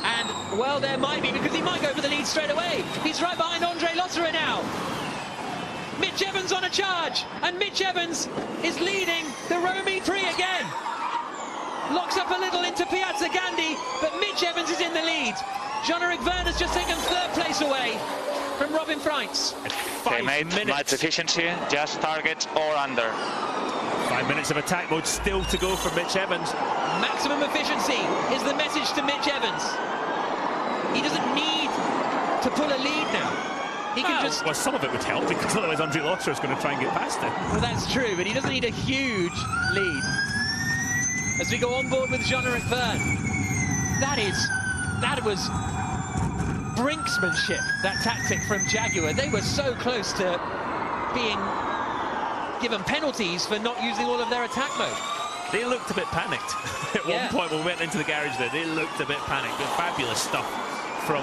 And, well, there might be, because he might go for the lead straight away. He's right behind Andre Lotterer now. Mitch Evans on a charge, and Mitch Evans is leading the Rome E-Prix again. Locks up a little into Piazza Gandhi, but Mitch Evans is in the lead. Jean-Eric Vergne has just taken 3rd place away from Robin Freitz. 5 minutes. Match efficiency, just target or under. 5 minutes of attack mode still to go for Mitch Evans. Maximum efficiency is the message to Mitch Evans. He doesn't need to pull a lead now. He can just... Well, some of it would help, because otherwise Andre Lotterer is going to try and get past him. Well, that's true, but he doesn't need a huge lead. As we go on board with Jean-Eric Vergne. That was brinksmanship, that tactic from Jaguar. They were so close to being given penalties for not using all of their attack mode. They looked a bit panicked. At one point when we went into the garage there, they looked a bit panicked. But fabulous stuff from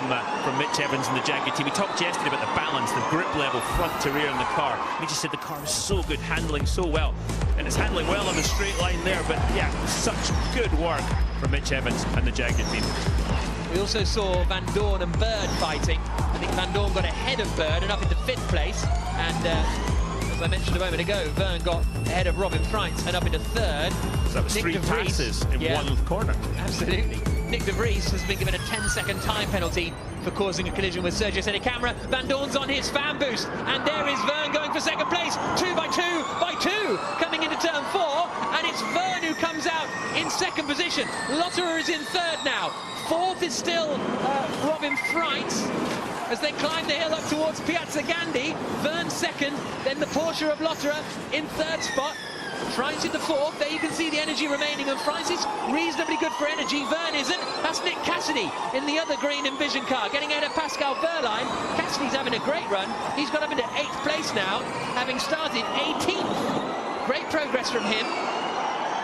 Mitch Evans and the Jaguar team. We talked yesterday about the balance, the grip level, front to rear in the car. We just said the car is so good, handling so well. And it's handling well on the straight line there, but yeah, such good work from Mitch Evans and the Jaguar team. We also saw Van Dorn and Bird fighting. I think Van Dorn got ahead of Bird and up into 5th place. And as I mentioned a moment ago, Vergne got ahead of Robin Freitz and up into 3rd. So that was Nick 3 de Vries, passes in one corner. Absolutely. Nick de Vries has been given a 10-second time penalty for causing a collision with Sergio Senecamera. Van Dorn's on his fan boost, and there is Vergne going for 2nd place. 2 by 2 coming into turn 4, and it's Vergne who comes out in 2nd position. Lotterer is in 3rd now. 4th is still Robin Freitz as they climb the hill up towards Piazza Gandhi. Vergne 2nd, then the Porsche of Lotterer in 3rd spot. Freitz in the 4th. There you can see the energy remaining, and Freitz is reasonably good for energy. Vergne isn't. That's Nick Cassidy in the other green Envision car, getting ahead of Pascal Wehrlein. Cassidy's having a great run. He's got up into 8th place now, having started 18th. Great progress from him.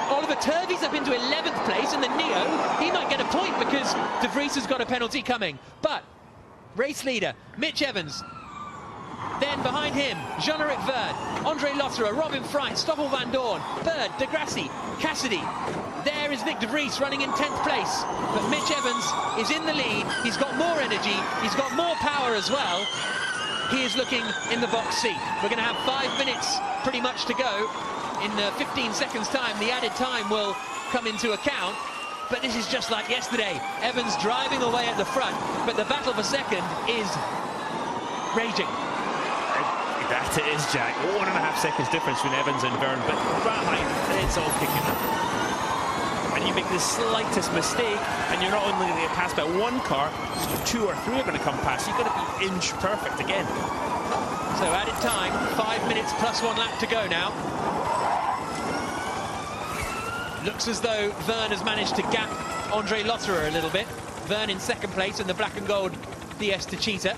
Oliver Turvey's up into 11th place, and the Neo, he might get a point because De Vries has got a penalty coming. But race leader, Mitch Evans. Then behind him, Jean-Eric Vergne, Andre Lotterer, Robin Freins, Stoffel Vandoorne, Bird, De Grassi, Cassidy. There is Nick De Vries running in 10th place. But Mitch Evans is in the lead. He's got more energy. He's got more power as well. He is looking in the box seat. We're going to have 5 minutes pretty much to go. In 15 seconds time, the added time will come into account. But this is just like yesterday. Evans driving away at the front, but the battle for second is raging. That it is, Jack. 1.5 seconds difference between Evans and Vergne, but right behind, it's all kicking up. And you make the slightest mistake, and you're not only going to get passed by one car, 2 or 3 are going to come past. You've got to be inch perfect again. So added time, 5 minutes plus 1 lap to go now. Looks as though Vergne has managed to gap Andre Lotterer a little bit. Vergne in second place in the black and gold DS Techeetah.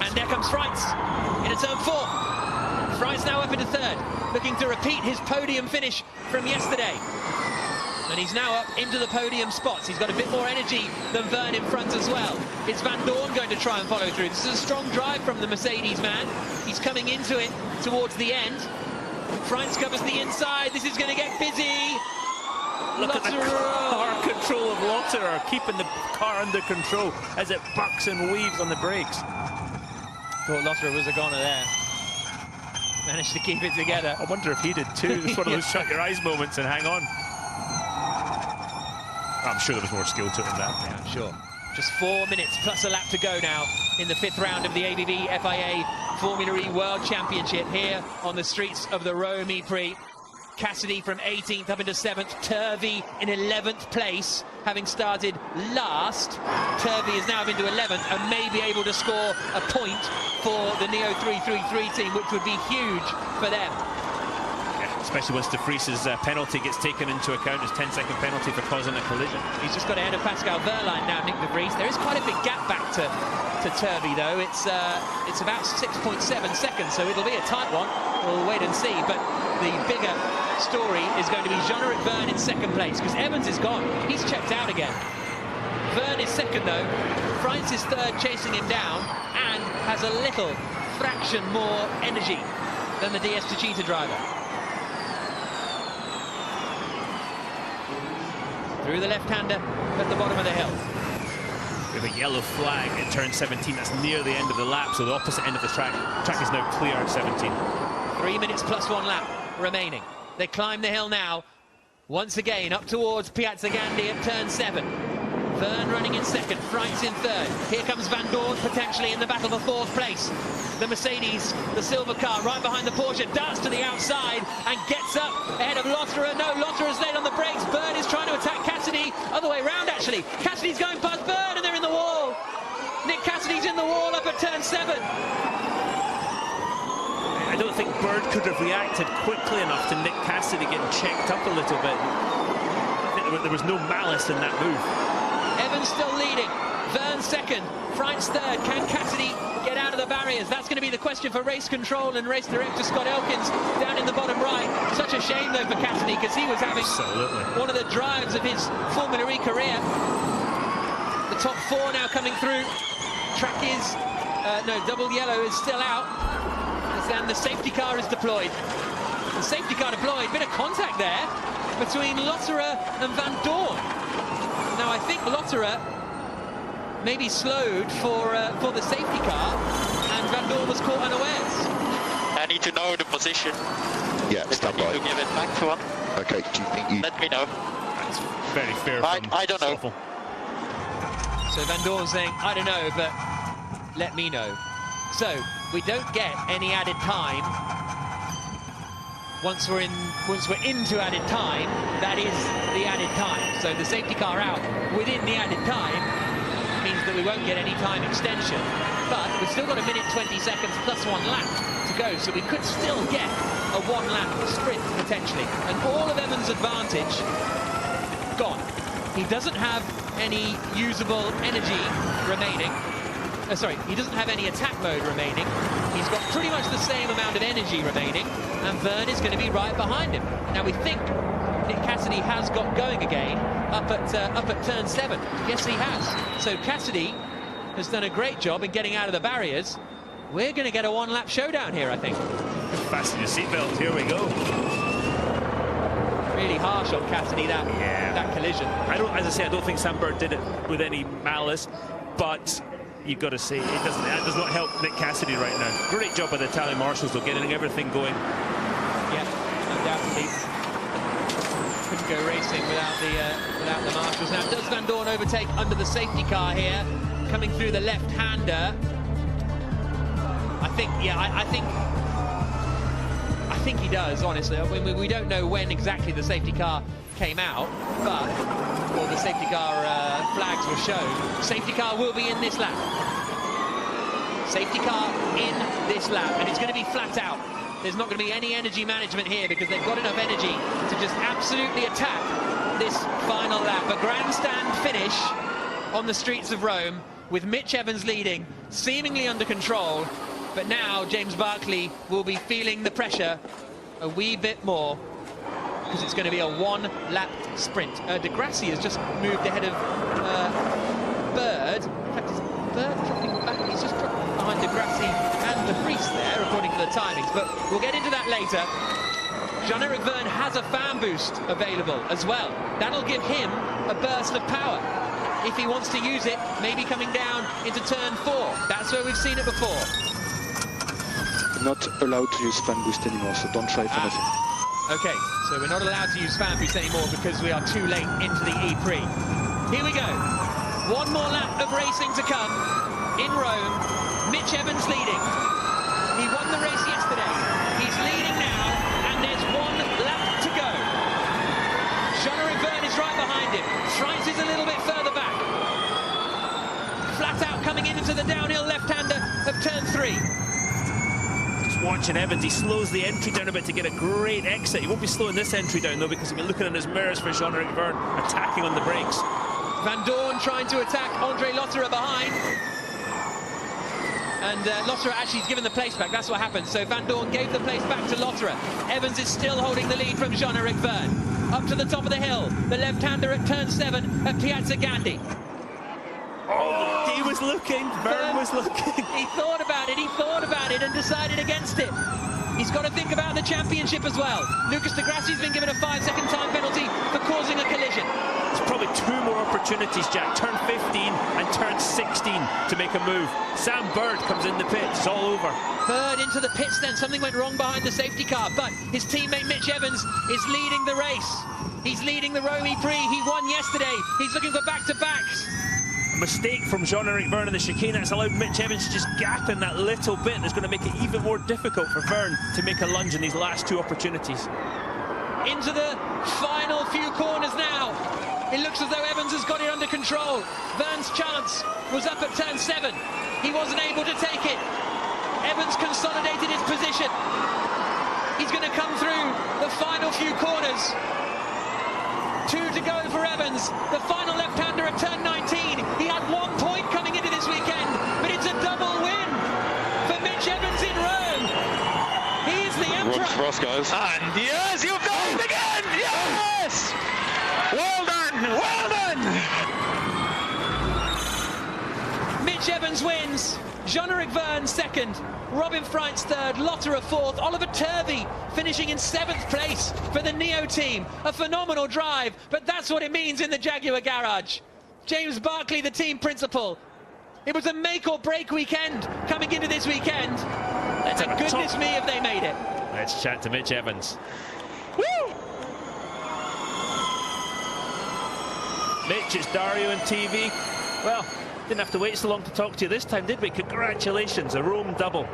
And there comes Freins into turn 4. Freins now up into third, looking to repeat his podium finish from yesterday. And he's now up into the podium spots. He's got a bit more energy than Vergne in front as well. Is Vandoorne going to try and follow through? This is a strong drive from the Mercedes man. He's coming into it towards the end. Freins covers the inside. This is going to get busy. Look at the car control of Lotterer, keeping the car under control as it bucks and weaves on the brakes. Thought Lotterer was a goner there. Managed to keep it together. I wonder if he did too. It's one of those shut your eyes moments and hang on. I'm sure there was more skill to it than that. Yeah, I'm sure. Just 4 minutes plus a lap to go now in the 5th round of the ABB FIA Formula E World Championship here on the streets of the Rome E-Prix. Cassidy from 18th up into 7th. Turvey in 11th place, having started last. Turvey is now up into 11th and may be able to score a point for the Neo 333 team, which would be huge for them. Especially once De Vries's penalty gets taken into account, his 10-second penalty for causing a collision. He's just got ahead of Pascal Wehrlein now, Nick De Vries. There is quite a big gap back to Turvey, though. It's about 6.7 seconds, so it'll be a tight one. We'll wait and see. But the bigger story is going to be Jean-Eric Vergne in second place, because Evans is gone. He's checked out again. Vergne is second, though. Freins is third, chasing him down, and has a little fraction more energy than the DS Techeetah driver. Through the left-hander at the bottom of the hill. We have a yellow flag at turn 17. That's near the end of the lap, so the opposite end of the track. The track is now clear at 17. 3 minutes plus 1 lap remaining. They climb the hill now. Once again, up towards Piazza Gandhi at turn 7. Vergne running in second, Freins in third. Here comes Vandoorne potentially in the battle for 4th place. The Mercedes, the silver car, right behind the Porsche, darts to the outside and gets up ahead of Lotterer. No, Lotterer's late on the brakes. Bird is trying to attack Cassidy. Other way round, actually. Cassidy's going past Bird and they're in the wall. Nick Cassidy's in the wall up at turn 7. I don't think Bird could have reacted quickly enough to Nick Cassidy getting checked up a little bit. I think there was no malice in that move. Evans still leading. Vergne second. Freins third. Can Cassidy get out of the barriers? That's going to be the question for race control and race director Scott Elkins down in the bottom right. Such a shame, though, for Cassidy, because he was having one of the drives of his Formula E career. The top 4 now coming through. Track is... no, double yellow is still out. And the safety car is deployed. The safety car deployed. Bit of contact there between Lotterer and Vandoorne. Now, I think Lotterer maybe slowed for the safety car, and Vandoorne was caught unawares. I need to know the position. Yeah, stand by. To give it back to one. Okay, do you think you... Let me know. That's very fair. I don't know. Stoffel. So Vandoorne saying, I don't know, but let me know. So we don't get any added time. Once we're into added time, that is the added time. So the safety car out within the added time means that we won't get any time extension. But we've still got 1 minute 20 seconds plus 1 lap to go, so we could still get a 1 lap sprint potentially. And all of Evans' advantage gone. He doesn't have any usable energy remaining. he doesn't have any attack mode remaining. He's got pretty much the same amount of energy remaining, and Verne is going to be right behind him. Now we think Nick Cassidy has got going again up at turn 7. Yes, he has. So Cassidy has done a great job in getting out of the barriers. We're going to get a one-lap showdown here, I think. Fasten your seatbelt. Here we go. Really harsh on Cassidy, that collision. As I say, I don't think Sam Bird did it with any malice, but you've got to say that does not help Nick Cassidy right now. Great job by the Italian marshals, though, getting everything going. Yeah, undoubtedly. Couldn't go racing without the marshals. Now, does Van Dorn overtake under the safety car here, coming through the left-hander? I think he does, honestly. We don't know when exactly the safety car came out, but the safety car flags were shown. Safety car will be in this lap. Safety car in this lap, and it's going to be flat out. There's not going to be any energy management here because they've got enough energy to just absolutely attack this final lap. A grandstand finish on the streets of Rome with Mitch Evans leading, seemingly under control. But now James Barclay will be feeling the pressure a wee bit more because it's going to be a one-lap sprint. De Grassi has just moved ahead of Bird. In fact, is Bird dropping back? He's just dropped behind De Grassi and De Vries there, according to the timings. But we'll get into that later. Jean-Eric Verne has a fan boost available as well. That'll give him a burst of power if he wants to use it, maybe coming down into turn 4. That's where we've seen it before. Not allowed to use fan boost anymore, so don't try for nothing. Okay, so we're not allowed to use fan boost anymore because we are too late into the E-Prix. Here we go. One more lap of racing to come in Rome. Mitch Evans leading. He won the race yesterday. He's leading now, and there's one lap to go. Jean-Eric Verne is right behind him. Schreitz is a little bit further back. Flat out coming into the downhill left-hander of turn 3. Watching Evans, he slows the entry down a bit to get a great exit. He won't be slowing this entry down, though, because he'll be looking in his mirrors for Jean-Eric Verne attacking on the brakes. Van Dorn trying to attack Andre Lotterer behind. And Lotterer actually has given the place back. That's what happened. So Van Dorn gave the place back to Lotterer. Evans is still holding the lead from Jean-Eric Verne. Up to the top of the hill. The left-hander at turn 7 at Piazza Gandhi. Oh, he was looking. Verne was looking. He thought about it and decided against it. He's got to think about the championship as well. Lucas de Grassi's been given a 5-second time penalty for causing a collision. There's probably 2 more opportunities, Jack. Turn 15 and turn 16 to make a move. Sam Bird comes in the pits. It's all over. Bird into the pits then. Something went wrong behind the safety car, but his teammate Mitch Evans is leading the race. He's leading the Rome Prix. He won yesterday. He's looking for back-to-backs. Mistake from Jean-Eric Verne in the chicane. That's allowed Mitch Evans to just gap in that little bit. That's going to make it even more difficult for Verne to make a lunge in these last 2 opportunities. Into the final few corners now. It looks as though Evans has got it under control. Verne's chance was up at turn 7. He wasn't able to take it. Evans consolidated his position. He's going to come through the final few corners. 2 to go for Evans. The final left-hander at turn 19. He had 1 point coming into this weekend, but it's a double win for Mitch Evans in Rome. He is the emperor. Works for us, guys. And yes, you've done it again! Yes! Well done! Well done! Mitch Evans wins. Jean-Eric Verne 2nd. Robin Freitz 3rd. Lotterer 4th. Oliver Turvey finishing in 7th place for the Neo team. A phenomenal drive, but that's what it means in the Jaguar garage. James Barclay, the team principal. It was a make or break weekend coming into this weekend. And goodness me if they made it. Let's chat to Mitch Evans. Woo! Mitch, it's Dario and TV. Well, didn't have to wait so long to talk to you this time, did we? Congratulations, a Rome double.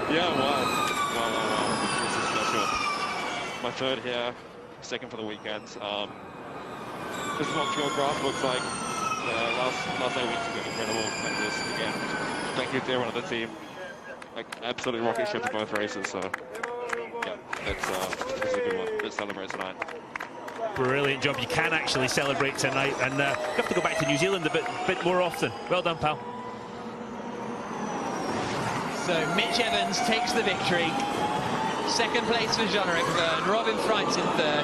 Yeah, wow. This is special. My 3rd here, 2nd for the weekend. This is what Pure Craft looks like. Last 8 weeks have been incredible, and this again. Thank you to everyone on the team. Like absolutely rocket ship in both races. So yeah, it's a good one. Let's celebrate tonight. Brilliant job. You can actually celebrate tonight, and you have to go back to New Zealand a bit more often. Well done, pal. So Mitch Evans takes the victory. Second place for Jean-Eric Vergne, Robin Freitz in third,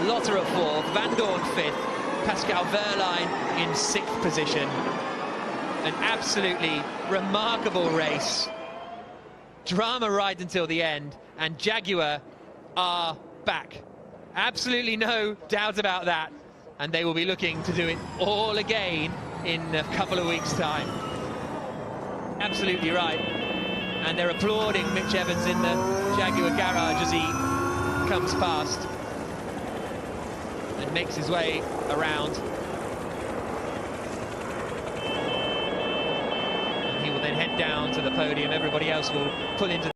Lotter at fourth, Van Dorn fifth, Pascal Wehrlein in sixth position. An absolutely remarkable race. Drama right until the end, and Jaguar are back. Absolutely no doubt about that. And they will be looking to do it all again in a couple of weeks' time. Absolutely right. And they're applauding Mitch Evans in the Jaguar garage as he comes past and makes his way around. And he will then head down to the podium. Everybody else will pull into